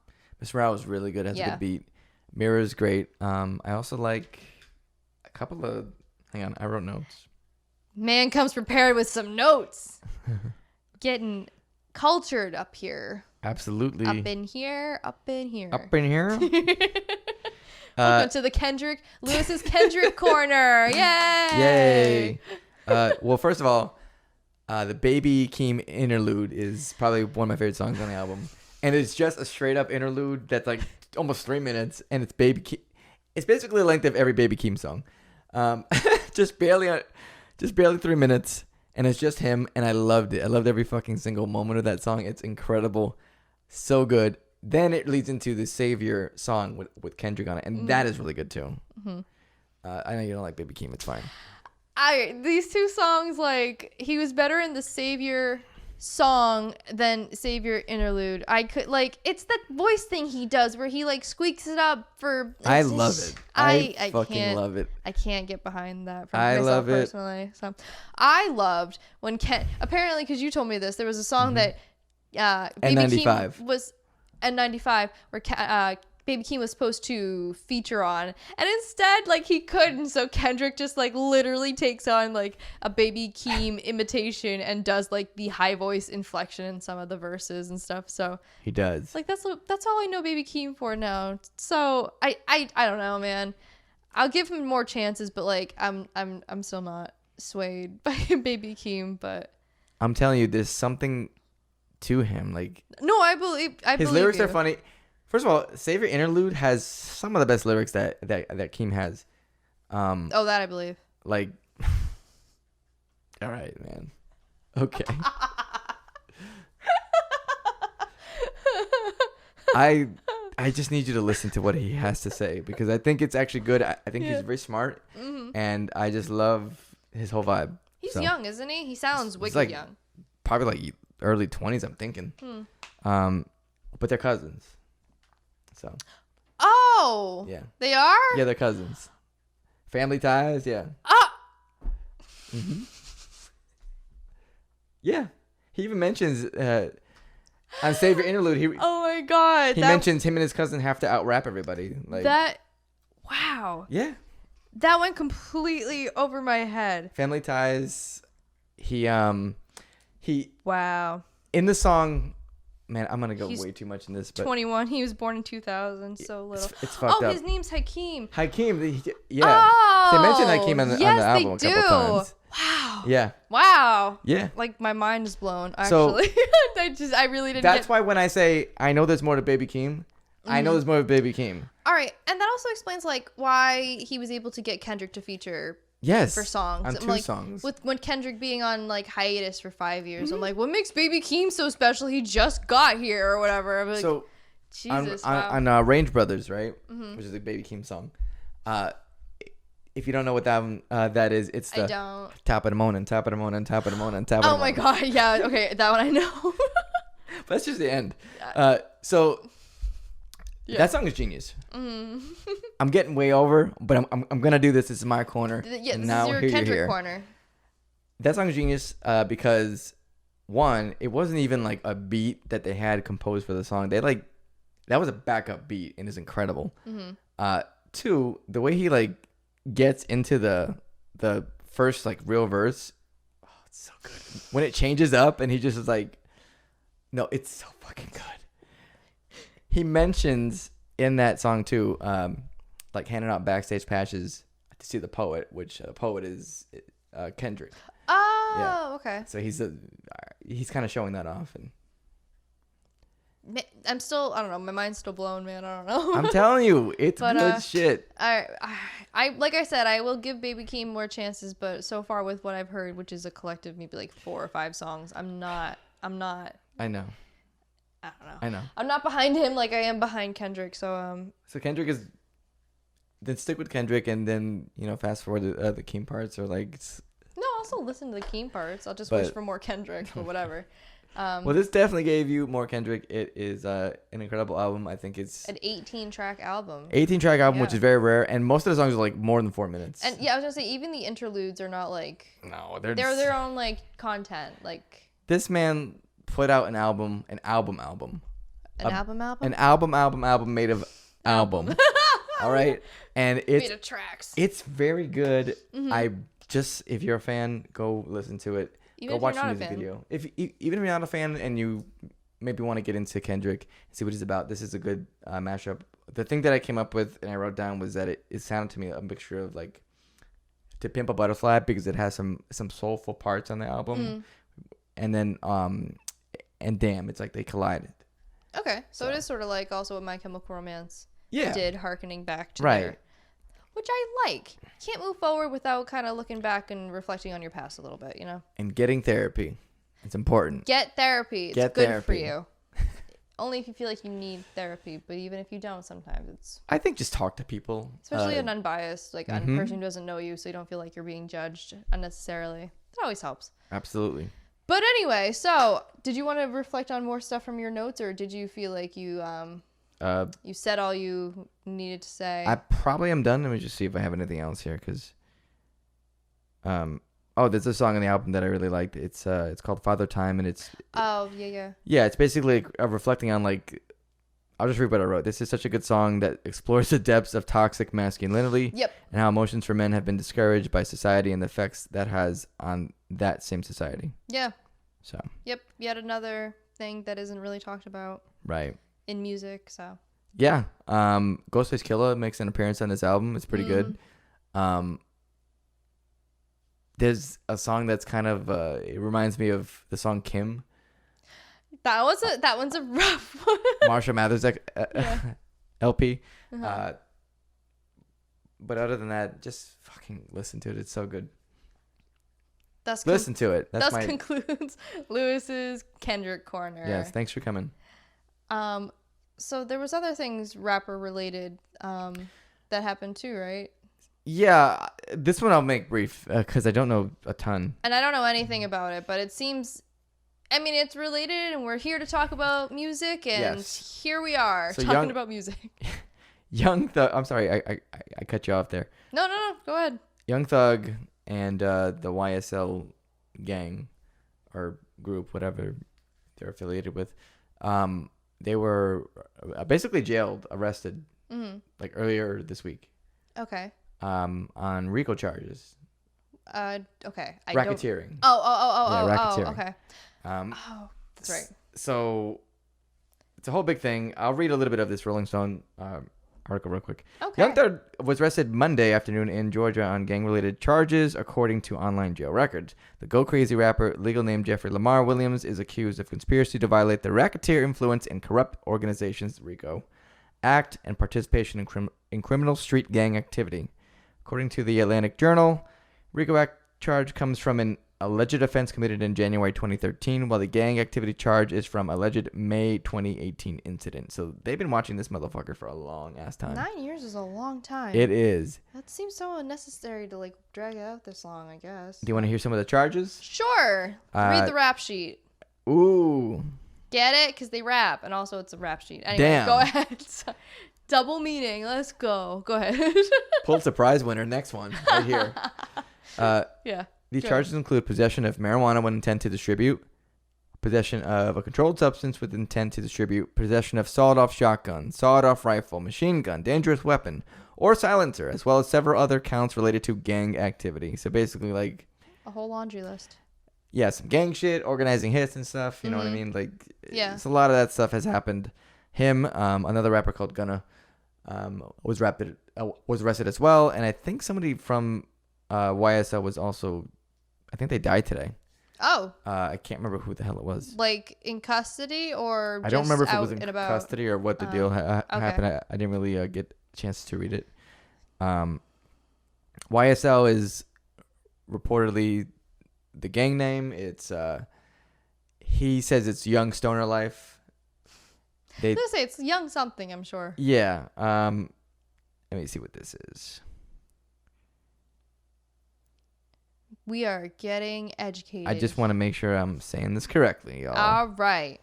Mr. Morale is really good. Has a good beat. Mirror is great. I also like a couple of. Hang on, I wrote notes. Man comes prepared with some notes. Getting cultured up here. Absolutely. Up in here. Up in here. Welcome to the Lewis's Kendrick Corner. Yay! Yay! Well, first of all, the Baby Keem interlude is probably one of my favorite songs on the album, and it's just a straight up interlude that's like almost 3 minutes, and it's It's basically the length of every Baby Keem song, just barely 3 minutes, and it's just him, and I loved it. I loved every fucking single moment of that song. It's incredible, so good. Then it leads into the Savior song with Kendrick on it, and that is really good too. I know you don't like Baby Keem. It's fine. These two songs, like, he was better in the Savior song than Savior interlude. I could, like, it's that voice thing he does where he like squeaks it up for. I love it. I fucking can't, love it. I can't get behind that for I myself love it. personally. So I loved when apparently, because you told me this, there was a song that Baby Keem was N95 where Baby Keem was supposed to feature on, and instead, like, he couldn't, so Kendrick just like literally takes on like a Baby Keem imitation and does like the high voice inflection in some of the verses and stuff. So he does. Like, that's all I know Baby Keem for now. So I don't know, man. I'll give him more chances, but like I'm still not swayed by Baby Keem. But I'm telling you, there's something to him. Like, no, I believe his lyrics are funny. First of all, Savior Interlude has some of the best lyrics that Keem has. That I believe. Like, all right, man. Okay. I just need you to listen to what he has to say because I think it's actually good. I think he's very smart, and I just love his whole vibe. He's young, isn't he? He sounds wicked like, young. Probably like early 20s, I'm thinking. But they're cousins. So. Oh. Yeah. They are? Yeah, they're cousins. Family ties, yeah. Yeah. He even mentions on Savior Interlude, oh my god. He mentions him and his cousin have to out-rap everybody. Like that. Wow. Yeah. That went completely over my head. Family ties. He Wow. In the song, man, I'm gonna go way too much in this. But 21. He was born in 2000. So little. It's fucked up. His name's Hakeem. Hakeem. Yeah. Oh, they mentioned Hakeem on the album a couple times. Wow. Yeah. Wow. Yeah. Like, my mind is blown. Actually, so, I really didn't. That's why when I say I know there's more to Baby Keem, I know there's more to Baby Keem. All right, and that also explains like why he was able to get Kendrick to feature. Yes, for songs. On two like, songs. With when Kendrick being on like hiatus for 5 years, I'm like, what makes Baby Keem so special? He just got here or whatever. I'm like, so, Jesus, on Range Brothers, right, which is a Baby Keem song. If you don't know what that is, it's the top of the morning, top of the morning, top of the morning, top of the morning. Oh my god, yeah, okay, that one I know. But that's just the end. That song is genius. I'm getting way over, but I'm gonna do this. This is my corner. Yeah, this is your Kendrick corner. That song is genius because one, it wasn't even like a beat that they had composed for the song. They like that was a backup beat and is incredible. Mm-hmm. 2, the way he like gets into the first like real verse, oh, it's so good. When it changes up and he just is like, no, it's so fucking good. He mentions in that song too, like handing out backstage passes to see the poet, which the poet is Kendrick. Oh, okay. So he's kind of showing that off, and I'm still, I don't know, my mind's still blown, man. I don't know. I'm telling you, it's good shit. I like I said, I will give Baby Keem more chances, but so far with what I've heard, which is a collective maybe like 4 or 5 songs, I'm not. I know. I don't know. I know. I'm not behind him like I am behind Kendrick. So Kendrick is. Then stick with Kendrick, and then fast forward to the Keem parts, or like. No, I'll still listen to the Keem parts. I'll just wish for more Kendrick, but whatever. Well, this definitely gave you more Kendrick. It is an incredible album. I think it's an 18-track album. 18-track album, which is very rare, and most of the songs are like more than 4 minutes. And yeah, I was gonna say even the interludes are not like they're their own like content. Like this man put out an album made of album. All right, and it's made of tracks. It's very good. Mm-hmm. If you're a fan, go listen to it. Go watch the music video. Even if you're not a fan and you maybe want to get into Kendrick and see what he's about, this is a good mashup. The thing that I came up with and I wrote down was that it sounded to me a mixture of like To Pimp a Butterfly, because it has some soulful parts on the album, and then and Damn, it's like they collided. Okay, so it is sort of like also what My Chemical Romance did, hearkening back to their, which I like. Can't move forward without kind of looking back and reflecting on your past a little bit, And getting therapy. It's important. Get therapy. It's good for you. Only if you feel like you need therapy, but even if you don't, sometimes it's... I think just talk to people. Especially an unbiased, like a person who doesn't know you, so you don't feel like you're being judged unnecessarily. That always helps. Absolutely. But anyway, so did you want to reflect on more stuff from your notes, or did you feel like you said all you needed to say? I probably am done. Let me just see if I have anything else here, because there's a song on the album that I really liked. It's called Father Time, and it's it's basically reflecting on like, I'll just read what I wrote. This is such a good song that explores the depths of toxic masculinity and how emotions for men have been discouraged by society and the effects that has on that same society. So yet another thing that isn't really talked about in music. So Ghostface Killah makes an appearance on this album. It's pretty good. There's a song that's kind of it reminds me of the song Kim. That one's a rough one. Marsha Mathers LP. But other than that, just fucking listen to it. It's so good. Listen to it. That concludes Lewis's Kendrick Corner. Yes, thanks for coming. So there was other things rapper related that happened too, right? Yeah, this one I'll make brief because I don't know a ton. And I don't know anything about it, but it seems, I mean, it's related, and we're here to talk about music, and here we are talking about music. Young Thug, I'm sorry, I cut you off there. No, go ahead. Young Thug and the YSL gang or group, whatever they're affiliated with, they were basically arrested, like earlier this week. Okay. On RICO charges. Okay. Racketeering. Racketeering. Okay. That's right. So it's a whole big thing. I'll read a little bit of this Rolling Stone article real quick. Okay. Young Thug was arrested Monday afternoon in Georgia on gang-related charges, according to online jail records. The Go Crazy rapper, legal name Jeffrey Lamar Williams, is accused of conspiracy to violate the Racketeer Influence and Corrupt Organizations RICO Act and participation in criminal street gang activity. According to the Atlantic Journal, RICO Act charge comes from an alleged offense committed in January 2013, while the gang activity charge is from alleged May 2018 incident. So they've been watching this motherfucker for a long ass time. 9 years is a long time. It is. That seems so unnecessary to like drag it out this long, I guess. Do you want to hear some of the charges? Sure. Read the rap sheet. Ooh. Get it? Because they rap, and also it's a rap sheet. Anyway, Damn. Go ahead. Double meaning. Let's go. Go ahead. Pulitzer Prize winner. Next one. Right here. Yeah. These charges include possession of marijuana with intent to distribute, possession of a controlled substance with intent to distribute, possession of sawed-off shotgun, sawed-off rifle, machine gun, dangerous weapon, or silencer, as well as several other counts related to gang activity. So basically, like, a whole laundry list. yeah, some gang shit, organizing hits and stuff. You know what I mean? Like, Yeah. so a lot of that stuff has happened. Him, another rapper called Gunna, was arrested as well, and I think somebody from YSL was also. I think they died today. Oh. I can't remember who the hell it was. Like in custody or I don't remember if it out was in and about? custody or what the deal happened. I didn't really get a chance to read it. YSL is reportedly the gang name. It's he says it's Young Stoner Life. I was gonna say it's young something, I'm sure. Yeah. Let me see what this is. We are getting educated. I just want to make sure I'm saying this correctly, y'all. All right.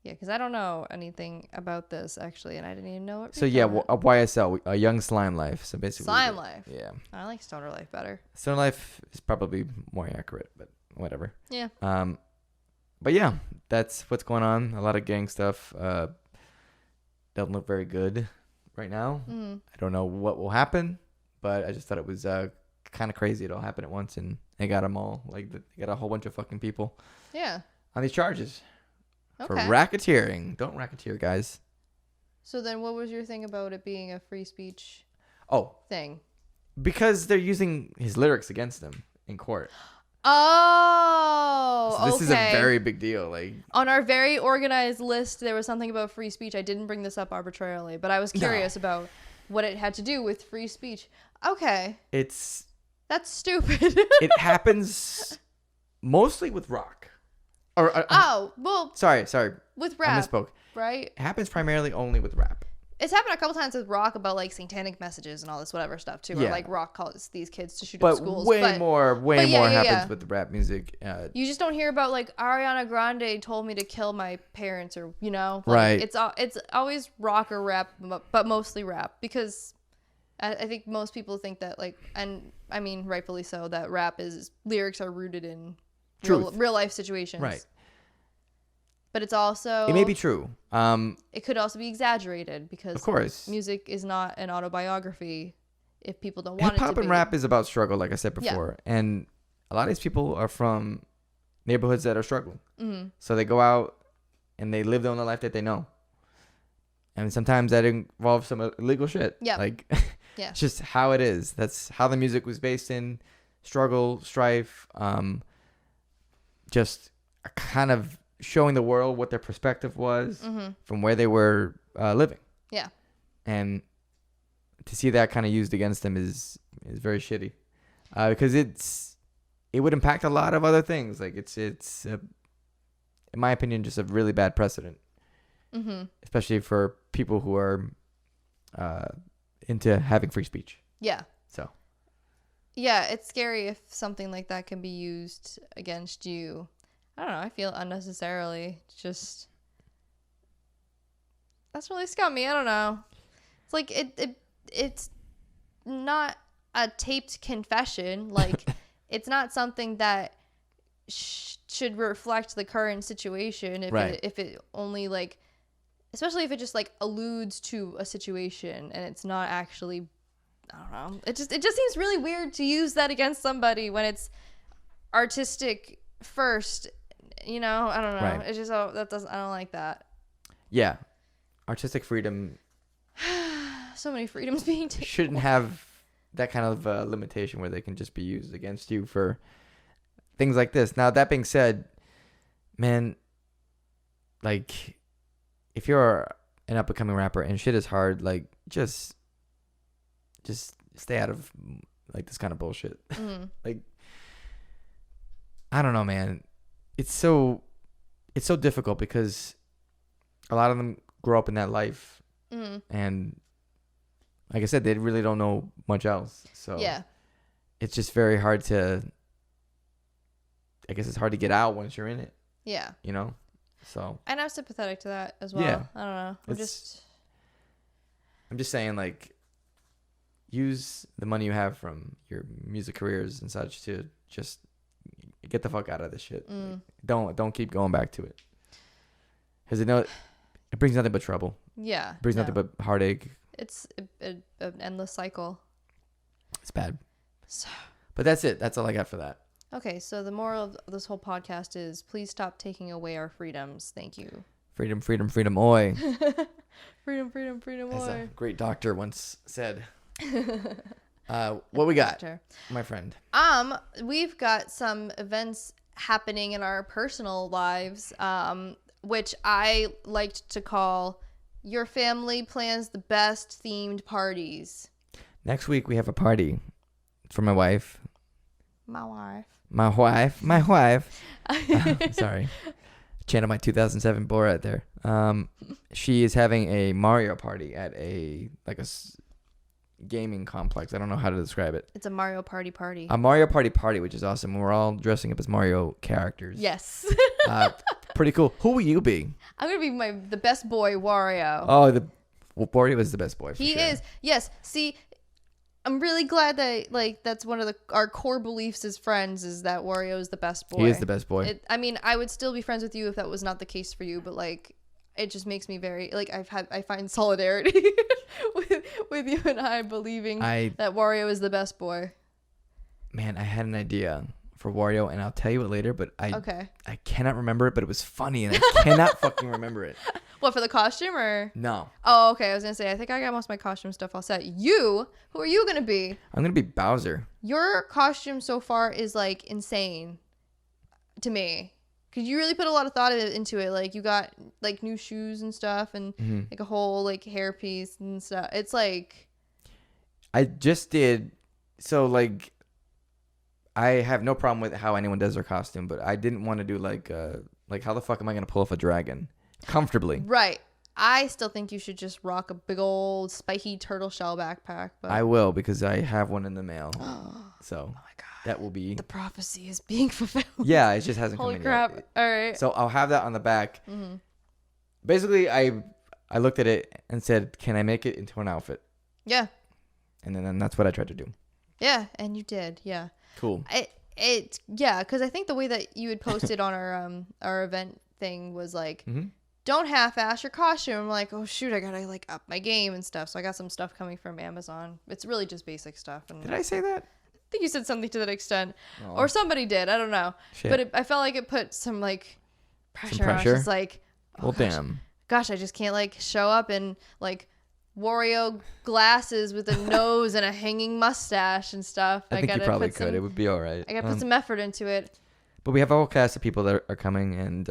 Yeah, because I don't know anything about this, actually, and I didn't even know it. So, yeah, a YSL, a Young Slime Life. So, basically. Slime Life. Yeah. I like Stoner Life better. Stoner Life is probably more accurate, but whatever. Yeah. But, yeah, that's what's going on. A lot of gang stuff. Doesn't look very good right now. I don't know what will happen, but I just thought it was kind of crazy. It all happened at once, and they got them all. Like, they got a whole bunch of fucking people. Yeah. On these charges. Okay. For racketeering. Don't racketeer, guys. So then what was your thing about it being a free speech thing? Because they're using his lyrics against him in court. Oh, so this is a very big deal. Like, on our very organized list, there was something about free speech. I didn't bring this up arbitrarily, but I was curious about what it had to do with free speech. Okay. That's stupid. It happens mostly with rock. Sorry. With rap. I misspoke. Right? It happens primarily only with rap. It's happened a couple times with rock about like satanic messages and all this whatever stuff too. Yeah. Or like rock calls these kids to shoot up schools. Way more happens with the rap music. You just don't hear about like Ariana Grande told me to kill my parents or like, right. It's always rock or rap, but mostly rap because I think most people think that like, and I mean rightfully so, that lyrics are rooted in real life situations. Right. But it's also... It may be true. It could also be exaggerated because of course. Music is not an autobiography if people don't want it to be. Hip-hop and rap is about struggle, like I said before. Yeah. And a lot of these people are from neighborhoods that are struggling. Mm-hmm. So they go out and they live the only life that they know. And sometimes that involves some illegal shit. Yeah. Like, yeah. It's just how it is. That's how the music was based in. Struggle, strife, just kind of showing the world what their perspective was from where they were living. Yeah. And to see that kind of used against them is very shitty. Because it would impact a lot of other things. Like it's in my opinion, just a really bad precedent. Mm-hmm. Especially for people who are into having free speech. Yeah. So. Yeah, it's scary if something like that can be used against you. I don't know. I feel unnecessarily. Just that's really scummy. I don't know. It's like it's not a taped confession. Like it's not something that should reflect the current situation. If it only like, especially if it just like alludes to a situation and it's not actually. I don't know. It just seems really weird to use that against somebody when it's artistic first. I don't know. Right. It's just I don't like that. Yeah, artistic freedom. So many freedoms being taken. Shouldn't have that kind of limitation where they can just be used against you for things like this. Now that being said, man, like if you're an up and coming rapper and shit is hard, like just stay out of like this kind of bullshit. Mm-hmm. Like I don't know, man. It's so difficult because a lot of them grow up in that life, and like I said, they really don't know much else. So yeah, it's just very hard to. I guess it's hard to get out once you're in it. Yeah, So. And I'm sympathetic to that as well. Yeah, I don't know. I'm just saying, like, use the money you have from your music careers and such to just get the fuck out of this shit. Like, don't keep going back to it. Because it brings nothing but trouble. Yeah. It brings nothing but heartache. It's an endless cycle. It's bad. So. But that's it. That's all I got for that. Okay, so the moral of this whole podcast is please stop taking away our freedoms. Thank you. Freedom, freedom, freedom, oi. Freedom, freedom, freedom, As oi. a great doctor once said. What we got, Doctor. my friend? We've got some events happening in our personal lives, which I liked to call "Your Family Plans the Best Themed Parties." Next week we have a party for my wife. My wife. My wife. Sorry. Channel my 2007 Borat there. She is having a Mario party at a gaming complex. I don't know how to describe it. It's a Mario party. A Mario party, which is awesome. We're all dressing up as Mario characters. Yes. Pretty cool. Who will you be? I'm gonna be the best boy, Wario. Oh, Wario is the best boy. He sure. is. Yes. See, I'm really glad that that's one of our core beliefs as friends is that Wario is the best boy. He is the best boy. I mean, I would still be friends with you if that was not the case for you, but it just makes me very I find solidarity with you and I believing that Wario is the best boy. Man, I had an idea for Wario, and I'll tell you it later, but I cannot remember it, but it was funny, and I cannot fucking remember it. What, for the costume or? No. Oh, okay. I was gonna say I think I got most of my costume stuff all set. Who are you gonna be? I'm gonna be Bowser. Your costume so far is insane to me. Cause you really put a lot of thought into it. Like you got new shoes and stuff, and a whole hairpiece and stuff. It's I just did. So I have no problem with how anyone does their costume, but I didn't want to do how the fuck am I gonna pull off a dragon comfortably? Right. I still think you should just rock a big old spiky turtle shell backpack. But I will, because I have one in the mail. So oh my god, that will be. The prophecy is being fulfilled. Yeah, it just hasn't come Holy in crap. yet. All right. So I'll have that on the back. Basically, I looked at it and said, "Can I make it into an outfit?" Yeah. And then that's what I tried to do. Yeah, and you did. Yeah. Cool. Because I think the way that you had posted on our event thing was don't half-ass your costume. I'm like, oh shoot, I gotta up my game and stuff. So I got some stuff coming from Amazon. It's really just basic stuff. And Did I say that? I think you said something to that extent, Oh. or somebody did. I don't know. Shit. But I felt like it put some pressure. Some pressure? I was just Well, damn. Gosh, I just can't show up in Wario glasses with a nose and a hanging mustache and stuff. I think you probably could. It would be all right. I gotta put some effort into it. But we have a whole cast of people that are coming, and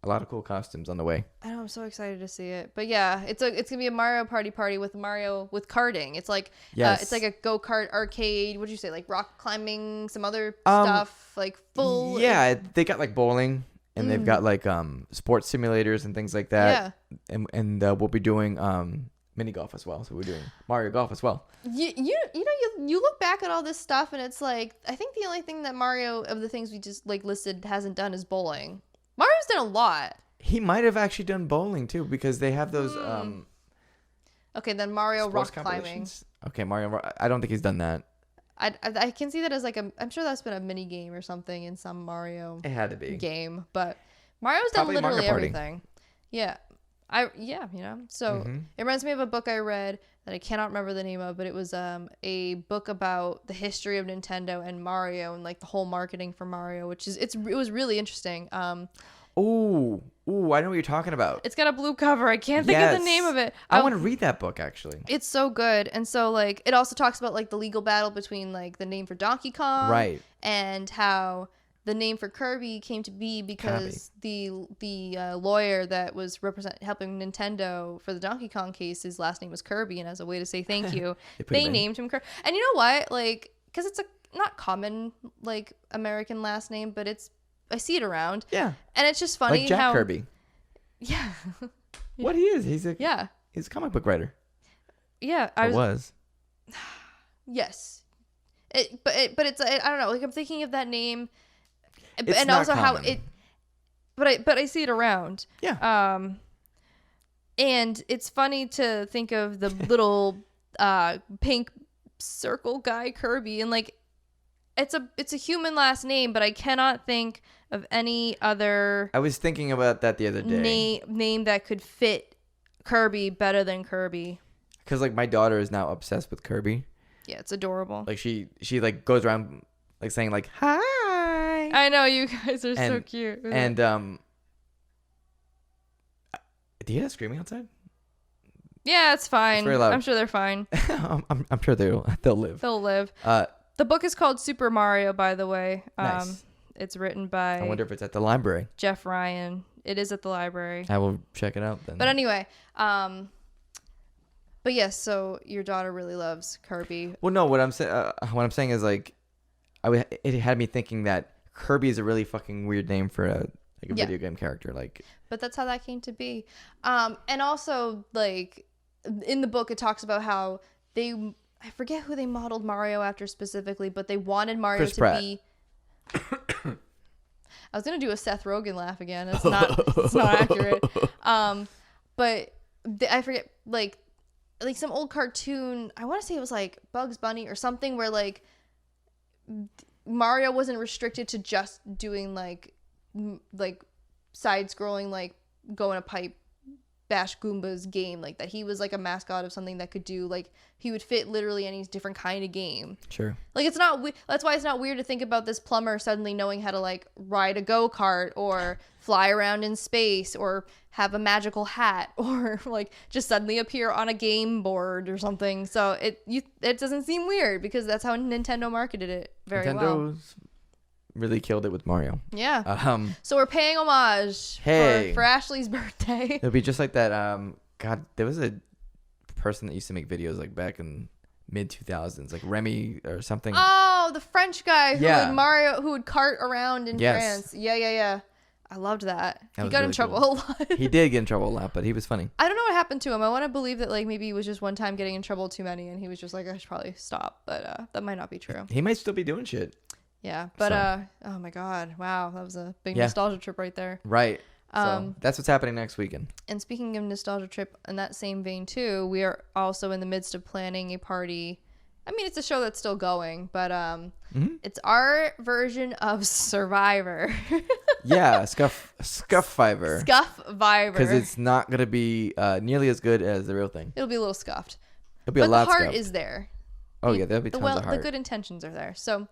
a lot of cool costumes on the way. I know, I'm so excited to see it. But yeah, it's gonna be a Mario party with Mario with karting. It's yes. It's like a go-kart arcade. What'd you say? Rock climbing, some other stuff, full. Yeah, they got bowling, and they've got sports simulators and things like that. Yeah. And we'll be doing mini golf as well. So we're doing Mario Golf as well. You look back at all this stuff, and it's I think the only thing that Mario of the things we just listed hasn't done is bowling. Mario's done a lot. He might have actually done bowling too, because they have those. Okay, then Mario rock climbing. Okay, Mario. I don't think he's done that. I can see that as I'm sure that's been a mini game or something in some Mario. It had to be game, but Mario's done literally everything. Yeah, So it reminds me of a book I read that I cannot remember the name of, but it was a book about the history of Nintendo and Mario and the whole marketing for Mario, which is it was really interesting. Ooh, I know what you're talking about. It's got a blue cover. I can't think of the name of it. I want to read that book actually. It's so good. And so it also talks about the legal battle between the name for Donkey Kong, right, and how the name for Kirby came to be because the lawyer that was helping Nintendo for the Donkey Kong case, his last name was Kirby, and as a way to say thank you, they named him Kirby. And you know what? Because it's a not common American last name, but I see it around. Yeah. And it's just funny Jack Kirby. Yeah. What he is? He's a comic book writer. Yeah, I was. Yes. But it's I don't know. I'm thinking of that name. It's and not also common. how it but I see it around. Yeah. And it's funny to think of the little pink circle guy Kirby, and it's a human last name, but I cannot think of any other I was thinking about that the other day. name that could fit Kirby better than Kirby. Because like my daughter is now obsessed with Kirby. Yeah, it's adorable. Like she like goes around like saying like hi. I know, you guys are so cute. And do you hear that screaming outside? Yeah, it's fine. It's very loud. I'm sure they're fine. I'm sure they'll live. They'll live. The book is called Super Mario, by the way. Nice. It's written by I wonder if it's at the library. Jeff Ryan. It is at the library. I will check it out then. But anyway, but yes, so your daughter really loves Kirby. Well, no, what I'm saying is like, it had me thinking that Kirby is a really fucking weird name for a video game character. Like, but that's how that came to be. And also like in the book, it talks about how I forget who they modeled Mario after specifically, but they wanted Mario Chris to Pratt. be. I was gonna do a Seth Rogen laugh again. It's not accurate. But I forget like some old cartoon. I want to say it was like Bugs Bunny or something where like Mario wasn't restricted to just doing like side scrolling like go in a pipe bash Goombas game, like that he was like a mascot of something that could do like he would fit literally any different kind of game. Sure. Like it's not that's why it's not weird to think about this plumber suddenly knowing how to like ride a go-kart or fly around in space or have a magical hat or like just suddenly appear on a game board or something. So it doesn't seem weird because that's how Nintendo marketed it very well. Really killed it with Mario. Yeah. So we're paying homage for Ashley's birthday. It'll be just like that. God, there was a person that used to make videos like back in mid 2000s, like Remy or something. Oh, the French guy who would cart around in France. Yeah. I loved that. He got in trouble a lot. He did get in trouble a lot, but he was funny. I don't know what happened to him. I want to believe that like maybe he was just one time getting in trouble too many, and he was just like, I should probably stop. But that might not be true. He might still be doing shit. Yeah, but oh my god, wow, that was a big nostalgia trip right there. Right. So that's what's happening next weekend. And speaking of nostalgia trip, in that same vein too, we are also in the midst of planning a party. I mean, it's a show that's still going, but it's our version of Survivor. Yeah, Scuff-vivor. Scuff-vivor. Because it's not gonna be nearly as good as the real thing. It'll be a little scuffed. It'll be a lot. But the heart scuffed. is there. Oh yeah, there'll be tons of heart. The good intentions are there. So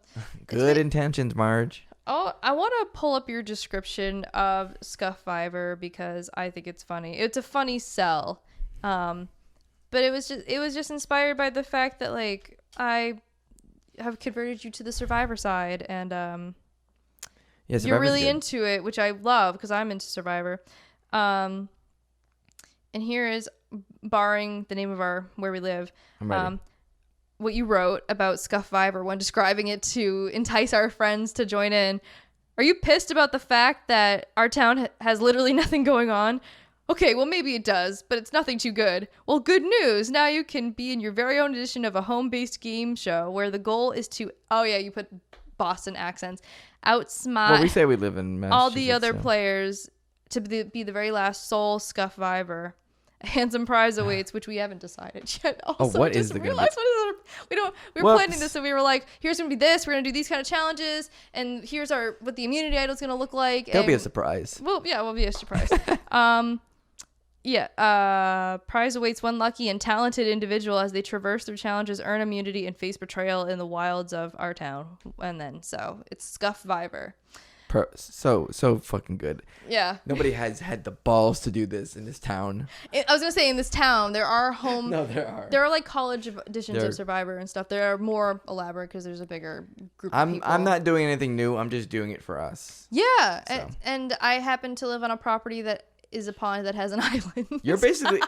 good intentions, Marge. Oh, I want to pull up your description of Scuff-vivor because I think it's funny. It's a funny sell, but it was just inspired by the fact that like I have converted you to the Survivor side, and you're really into it, which I love because I'm into Survivor. And here is, barring the name of where we live. I'm ready. What you wrote about Scuff-vivor when describing it to entice our friends to join in. Are you pissed about the fact that our town has literally nothing going on? Okay, well maybe it does, but it's nothing too good. Well, good news. Now you can be in your very own edition of a home-based game show where the goal is to, oh yeah, you put Boston accents, outsmart Well, we say we live in Massachusetts, all the other players to be the very last sole Scuff-vivor. A handsome prize awaits, which we haven't decided yet. Also, what is the gonna be? We were planning this, and we were like, "Here's gonna be this. We're gonna do these kind of challenges, and here's what the immunity idol is gonna look like." There'll be a surprise. Well, yeah, will be a surprise. Prize awaits one lucky and talented individual as they traverse through challenges, earn immunity, and face betrayal in the wilds of our town. And then, so it's Scuff-vivor. So fucking good. Yeah. Nobody has had the balls to do this in this town. I was gonna say in this town there are No, there are. There are like college editions of Survivor and stuff. They are more elaborate because there's a bigger group of people. I'm not doing anything new. I'm just doing it for us. Yeah, So. and I happen to live on a property that is a pond that has an island. You're basically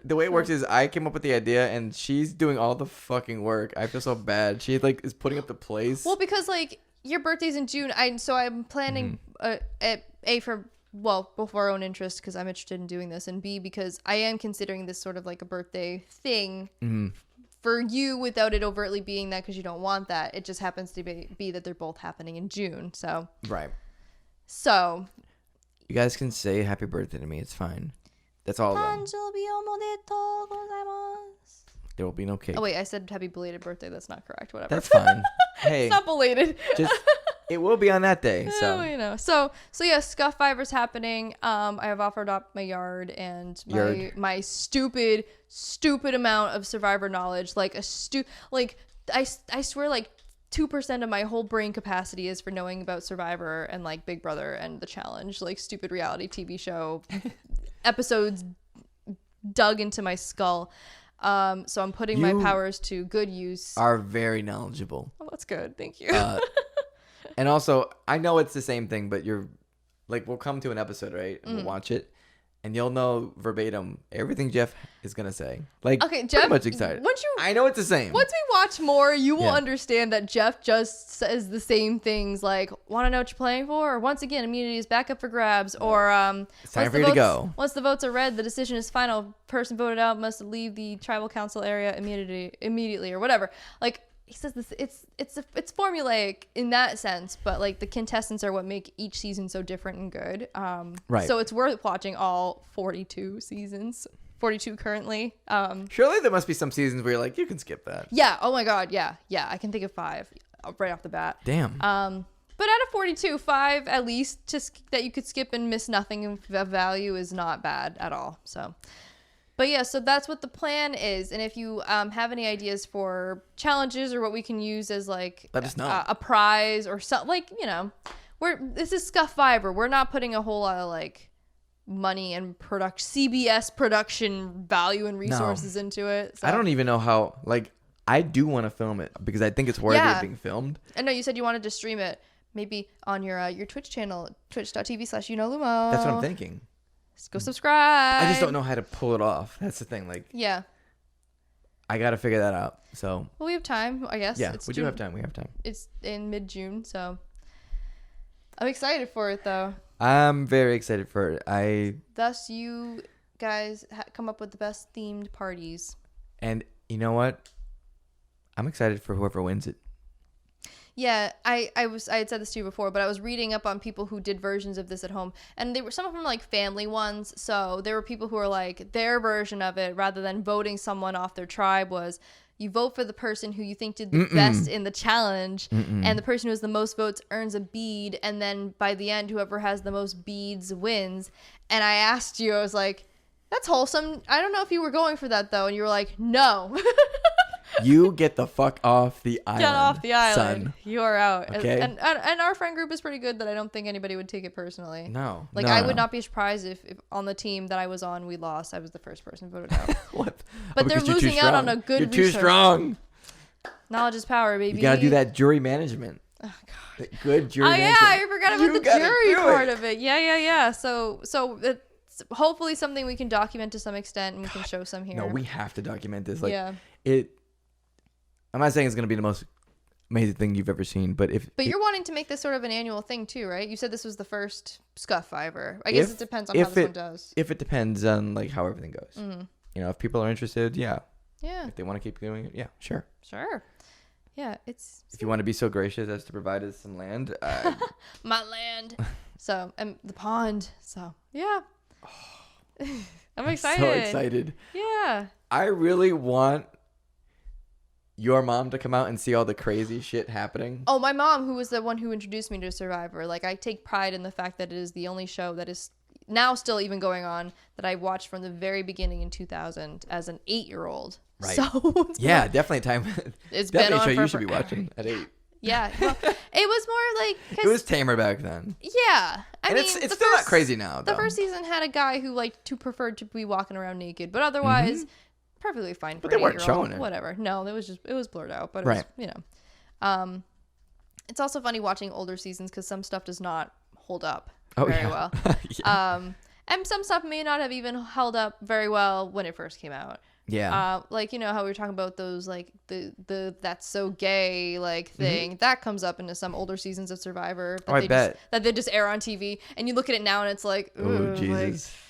the way it works is I came up with the idea and she's doing all the fucking work. I feel so bad. She like is putting up the place. Well, because like your birthday's in June, so I'm planning both for our own interest because I'm interested in doing this, and B because I am considering this sort of like a birthday thing for you without it overtly being that because you don't want that. It just happens to be that they're both happening in June. So right. So you guys can say happy birthday to me. It's fine. That's all of them. There will be no cake. Oh wait, I said happy belated birthday. That's not correct. Whatever. That's fine. Hey, It's not belated. just it will be on that day. So So you know. So yeah, Scuff-vivor's happening. I have offered up my yard and my stupid amount of Survivor knowledge. Like I swear like 2% of my whole brain capacity is for knowing about Survivor and like Big Brother and The Challenge, like stupid reality TV show episodes dug into my skull. So I'm putting my powers to good use. are very knowledgeable. Oh, that's good. Thank you. And also, I know it's the same thing, but you're like, we'll come to an episode, right? And we'll watch it, and you'll know verbatim everything Jeff is gonna say. Like, Okay, Jeff, pretty much excited. I know it's the same. Once we watch more, you will understand that Jeff just says the same things, like, want to know what you're playing for? Or once again, immunity is back up for grabs. Or it's time for you to go. Once the votes are read, the decision is final. Person voted out must leave the tribal council area immediately, or whatever. Like, he says this, it's formulaic in that sense, but like the contestants are what make each season so different and good. Right. So it's worth watching all 42 seasons. 42 currently. Surely there must be some seasons where you're like, you can skip that. Yeah. Oh my God. Yeah. I can think of 5 right off the bat. Damn. But out of 42, 5 at least that you could skip and miss nothing of value is not bad at all. So, but yeah, so that's what the plan is. And if you have any ideas for challenges or what we can use as like let us know. A prize or something, like, you know, this is Scuff-vivor. We're not putting a whole lot of like money and CBS production value and resources into it. So. I don't even know how, like, I do want to film it because I think it's worthy of being filmed. I know you said you wanted to stream it maybe on your Twitch channel, twitch.tv/Lumo. That's what I'm thinking. Just go subscribe. I just don't know how to pull it off. That's the thing. Like, yeah, I got to figure that out. So, well, we have time, I guess. Yeah, we do have time. We have time. It's in mid-June, so I'm excited for it, though. I'm very excited for it. Thus, you guys come up with the best themed parties. And you know what? I'm excited for whoever wins it. Yeah, I had said this to you before, but I was reading up on people who did versions of this at home, and some of them were like family ones. So there were people who were like, their version of it, rather than voting someone off their tribe, was you vote for the person who you think did the best in the challenge, and the person who has the most votes earns a bead, and then by the end, whoever has the most beads wins. And I asked you, I was like, that's wholesome. I don't know if you were going for that though, and you were like, no. You get the fuck off the island. Get off the island. Son. You're out. Okay. And our friend group is pretty good that I don't think anybody would take it personally. No. Like, I would not be surprised if on the team that I was on, we lost. I was the first person voted out. What? But they're losing out on a good You're too research. strong. Knowledge is power, baby. You got to do that jury management. Oh, God. Good jury management. Yeah. I forgot about the jury part of it. Yeah. So it's hopefully something we can document to some extent and we can show some here. No, we have to document this. Like, yeah. I'm not saying it's going to be the most amazing thing you've ever seen, but you're wanting to make this sort of an annual thing too, right? You said this was the first Scuff-vivor. I guess it depends on how this one does. If it depends on like how everything goes. Mm-hmm. You know, if people are interested, yeah. Yeah. If they want to keep doing it, yeah, sure. Sure. Yeah, it's... If you want to be so gracious as to provide us some land. My land. So, and the pond. So, yeah. I'm excited. So excited. Yeah. I really want your mom to come out and see all the crazy shit happening. Oh, my mom, who was the one who introduced me to Survivor. Like, I take pride in the fact that it is the only show that is now still even going on that I watched from the very beginning in 2000 as an 8-year-old. Right. So yeah, definitely time. It's definitely been on a show for you should be forever. watching at 8. Yeah. Well, it was more like... It was tamer back then. Yeah. I mean, it's still not crazy now, though. The first season had a guy who preferred to be walking around naked, but otherwise... perfectly fine for but they an weren't 8-year-old. showing it. Whatever. No, it was blurred out, but it was, you know. It's also funny watching older seasons because some stuff does not hold up very well. Yeah. And some stuff may not have even held up very well when it first came out. Yeah. Like, you know how we were talking about those, like, the that's so gay, like, thing. That comes up into some older seasons of Survivor. That they just air on TV. And you look at it now and it's like, ooh, oh, Jesus. Like,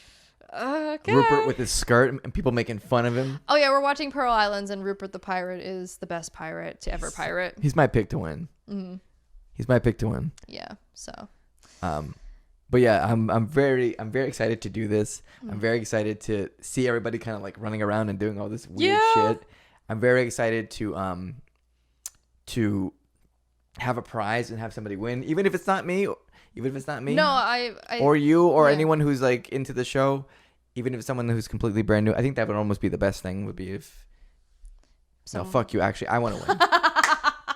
okay. Rupert with his skirt and people making fun of him. Oh, yeah, we're watching Pearl Islands, and Rupert the pirate is the best pirate to ever pirate. He's my pick to win. Mm-hmm. He's my pick to win. Yeah, so. But yeah, I'm very excited to do this. I'm very excited to see everybody kind of like running around and doing all this weird shit. I'm very excited to have a prize and have somebody win, even if it's not me. No, I or you or yeah. anyone who's like into the show, even if it's someone who's completely brand new. I think that would almost be the best thing. Would be if no, fuck you. Actually, I want to win.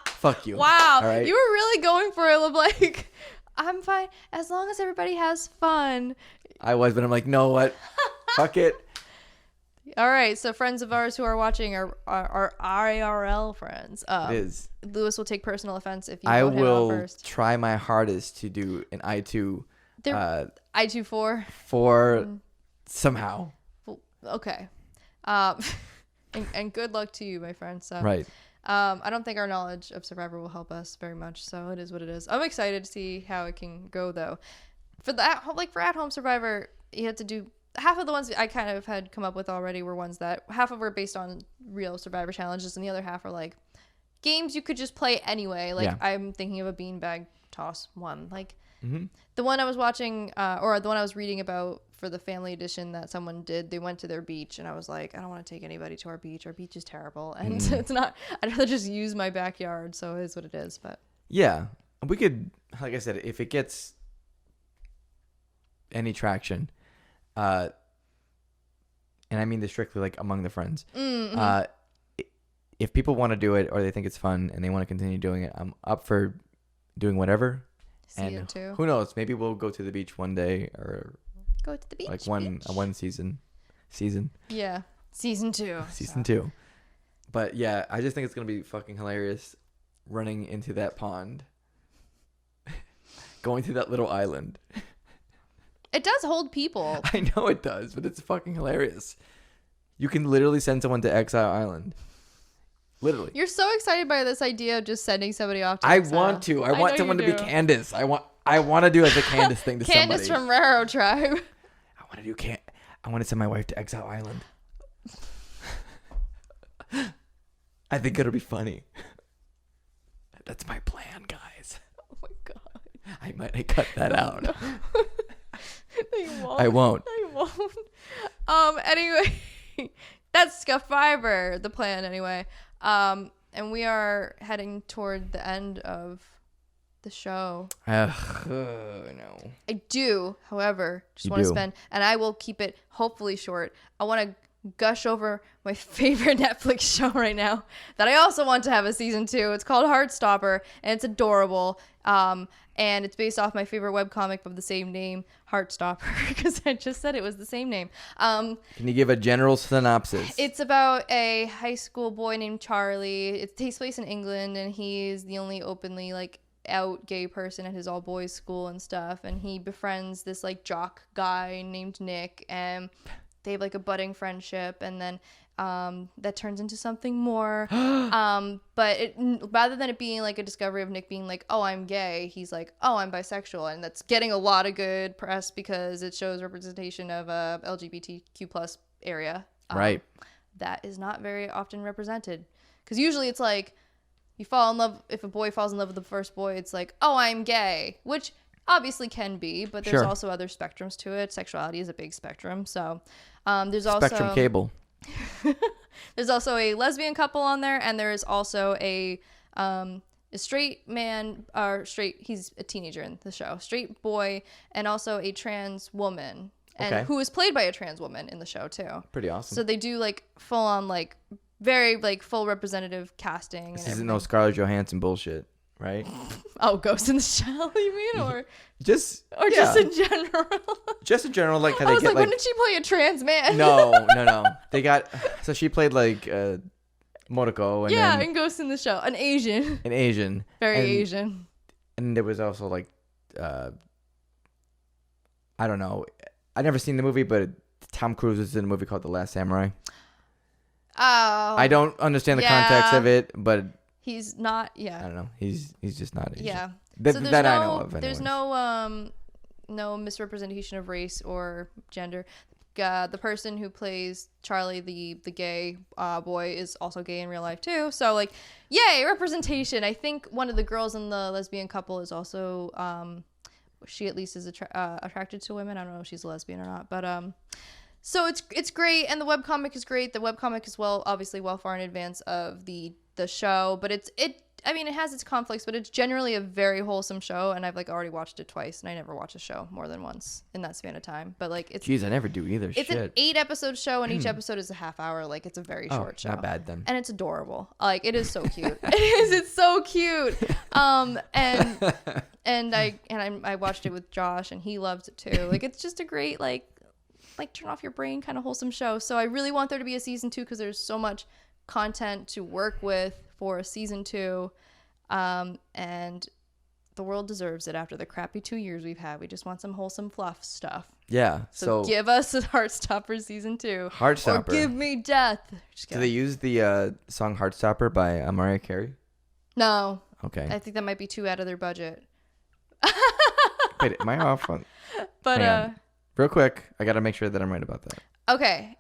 Fuck you. Wow, all right? you were really going for it. Like, I'm fine as long as everybody has fun. I was, but I'm like, no, what? Fuck it. All right, so friends of ours who are watching are IRL friends. It is. Lewis will take personal offense if you I vote him out will first. try my hardest to do an I2. I24 for somehow. Okay. And good luck to you, my friend. So Right. I don't think our knowledge of Survivor will help us very much, so it is what it is. I'm excited to see how it can go, though. For at-home Survivor, you had to do half of the ones I kind of had come up with already were ones that half of were based on real Survivor challenges, and the other half are like games you could just play anyway. Like I'm thinking of a beanbag toss one. Like the one I was watching, or the one I was reading about for the family edition that someone did, they went to their beach, and I was like, I don't want to take anybody to our beach. Our beach is terrible, and it's not. I'd rather just use my backyard. So it is what it is. But yeah, we could, like I said, if it gets any traction, and I mean this strictly like among the friends, if people want to do it or they think it's fun and they want to continue doing it, I'm up for doing whatever. Season 2. Who knows? Maybe we'll go to the beach one day or go to the beach. Like one season. Yeah, season 2. Season 2. But yeah, I just think it's gonna be fucking hilarious, running into that pond, going to that little island. It does hold people. I know it does, but it's fucking hilarious. You can literally send someone to Exile Island. Literally. You're so excited by this idea of just sending somebody off to I exile. want to. I want someone to be do. Candace. I want to do like the Candace thing to Candace somebody. from Raro Tribe. I want to send my wife to Exile Island. I think it'll be funny. That's my plan, guys. Oh my god. I might cut that out. No. You won't. I won't. I won't. Anyway, that's Scuff-vivor, the plan anyway. And we are heading toward the end of the show. No. I do, however, just want to spend, and I will keep it hopefully short. I want to gush over my favorite Netflix show right now that I also want to have a season 2. It's called Heartstopper, and it's adorable. And it's based off my favorite webcomic of the same name, Heartstopper, because I just said it was the same name. Can you give a general synopsis? It's about a high school boy named Charlie. It takes place in England, and he's the only openly like out gay person at his all boys school and stuff. And he befriends this like jock guy named Nick, and they have like a budding friendship, and then that turns into something more. But rather than it being like a discovery of Nick being like, oh, I'm gay, he's like, oh, I'm bisexual, and that's getting a lot of good press because it shows representation of a LGBTQ plus area. Right. That is not very often represented, because usually it's like you fall in love. If a boy falls in love with the first boy, it's like, oh, I'm gay, which obviously can be, but there's also other spectrums to it. Sexuality is a big spectrum. So there's also Spectrum cable. There's also a lesbian couple on there, and there is also a straight man, or straight, he's a teenager in the show, straight boy, and also a trans woman, and who is played by a trans woman in the show too. Pretty awesome. So they do like full on like very like full representative casting. This isn't no Scarlett Johansson bullshit, right? Oh, Ghost in the Shell, you mean, or just in general? Just in general, like how I they was get like, when did she play a trans man? No. They got so she played like Moriko, and then in Ghost in the Shell, an Asian, very Asian, and there was also like I don't know, I never seen the movie, but Tom Cruise was in a movie called The Last Samurai. Oh, I don't understand the context of it, but he's not. I don't know. He's just not Asian. Yeah. That I know of. There's no misrepresentation of race or gender. The person who plays Charlie, the gay boy, is also gay in real life too. So like, yay, representation. I think one of the girls in the lesbian couple is also she at least is attracted to women. I don't know if she's a lesbian or not, but So it's great, and the webcomic is great. The webcomic is obviously well far in advance of the show, but it has its conflicts, but it's generally a very wholesome show, and I've like already watched it twice, and I never watch a show more than once in that span of time. But like it's Jeez, I never do either. It's an 8-episode show, and each episode is a half hour. Like it's a very short show. Not bad then. And it's adorable. Like it is so cute. It's so cute. And I watched it with Josh, and he loves it too. Like it's just a great like turn off your brain kind of wholesome show. So I really want there to be a season 2 because there's so much content to work with for a season 2, and the world deserves it after the crappy 2 years we've had. We just want some wholesome fluff stuff. Yeah. So give us a Heartstopper season 2. Heartstopper. Or give me death. Do they use the song Heartstopper by Mariah Carey? No. Okay. I think that might be too out of their budget. Wait, am I off on? But real quick, I gotta make sure that I'm right about that. Okay.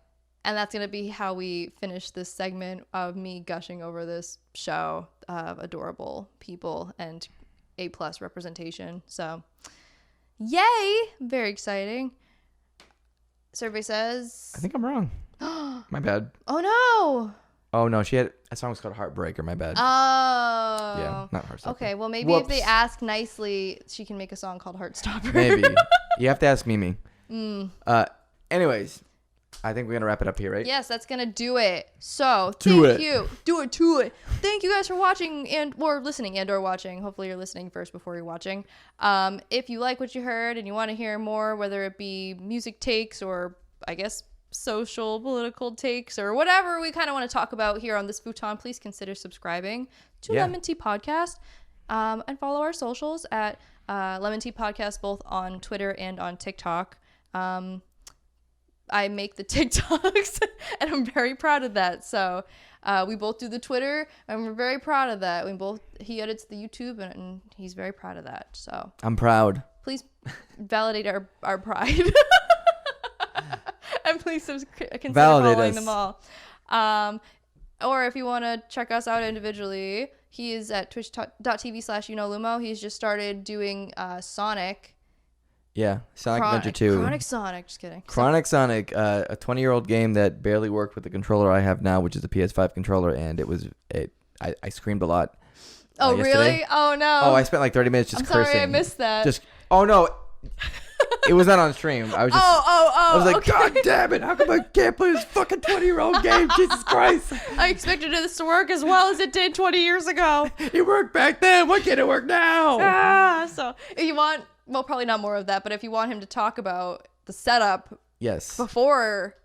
And that's going to be how we finish this segment of me gushing over this show of adorable people and A+ representation. So, yay! Very exciting. Survey says... I think I'm wrong. My bad. Oh, no! Oh, no. A song was called Heartbreaker. My bad. Oh. Yeah, not Heartstopper. Okay, well, maybe if they ask nicely, she can make a song called Heartstopper. Maybe. You have to ask Mimi. Anyways... I think we're going to wrap it up here, right? Yes, that's going to do it. So, thank you. Do it to it. Thank you guys for watching or listening and or watching. Hopefully you're listening first before you're watching. If you like what you heard and you want to hear more, whether it be music takes or, I guess, social, political takes or whatever we kind of want to talk about here on this futon, please consider subscribing to LEM'n'TEA Podcast. And follow our socials at LEM'n'TEA Podcast, both on Twitter and on TikTok. I make the TikToks, and I'm very proud of that. So we both do the Twitter, and we're very proud of that. He edits the YouTube, and he's very proud of that. So I'm proud. Please validate our pride, and please consider following them all. Or if you want to check us out individually, he is at twitch.tv/UnoLumo. He's just started doing Sonic. Yeah, Sonic Adventure 2. Chronic Sonic, just kidding. Chronic Sonic, a 20-year-old game that barely worked with the controller I have now, which is a PS5 controller, and I screamed a lot. Oh, yesterday. Really? Oh, no. Oh, I spent like 30 minutes just cursing. Sorry, I missed that. Oh, no. It was not on stream. I was just... I was like, okay. God damn it. How come I can't play this fucking 20-year-old game? Jesus Christ. I expected this to work as well as it did 20 years ago. It worked back then. Why can't it work now? So if you want... Well, probably not more of that, but if you want him to talk about the setup before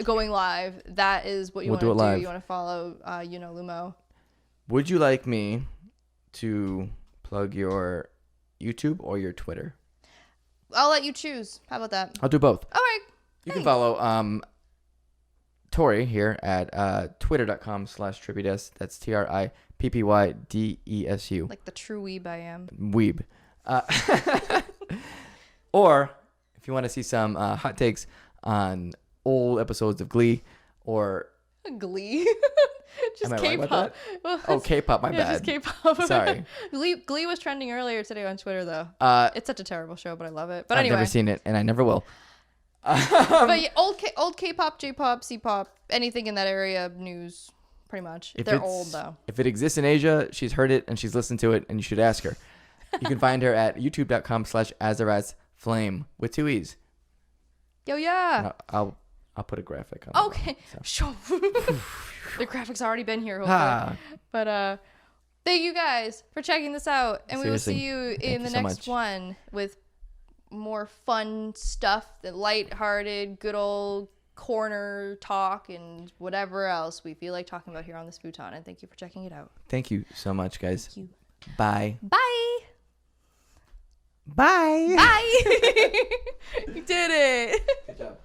going live, that is what you want to do. Live. You want to follow Lumo. Would you like me to plug your YouTube or your Twitter? I'll let you choose. How about that? I'll do both. All right. You can follow Tory here at twitter.com/trippydes. That's TRIPPYDESU. Like the true weeb I am. Weeb. Or if you want to see some hot takes on old episodes of Glee. Just Am I K-pop. right about that? K-pop, my bad. Just K-pop. Sorry. Glee was trending earlier today on Twitter, though. It's such a terrible show, but I love it. But I've never seen it, and I never will. But yeah, old K-pop, J-pop, C-pop, anything in that area of news, pretty much. They're old, though. If it exists in Asia, she's heard it, and she's listened to it, and you should ask her. You can find her at youtube.com/AzarazFlame with 2 E's. Yo, yeah. I'll put a graphic on. Okay. Sure. The graphic's already been here, hopefully. But thank you guys for checking this out. And Seriously. We will see you in the next one with more fun stuff, the lighthearted, good old corner talk and whatever else we feel like talking about here on this futon. And thank you for checking it out. Thank you so much, guys. Thank you. Bye. Bye. Bye. Bye. You did it. Good job.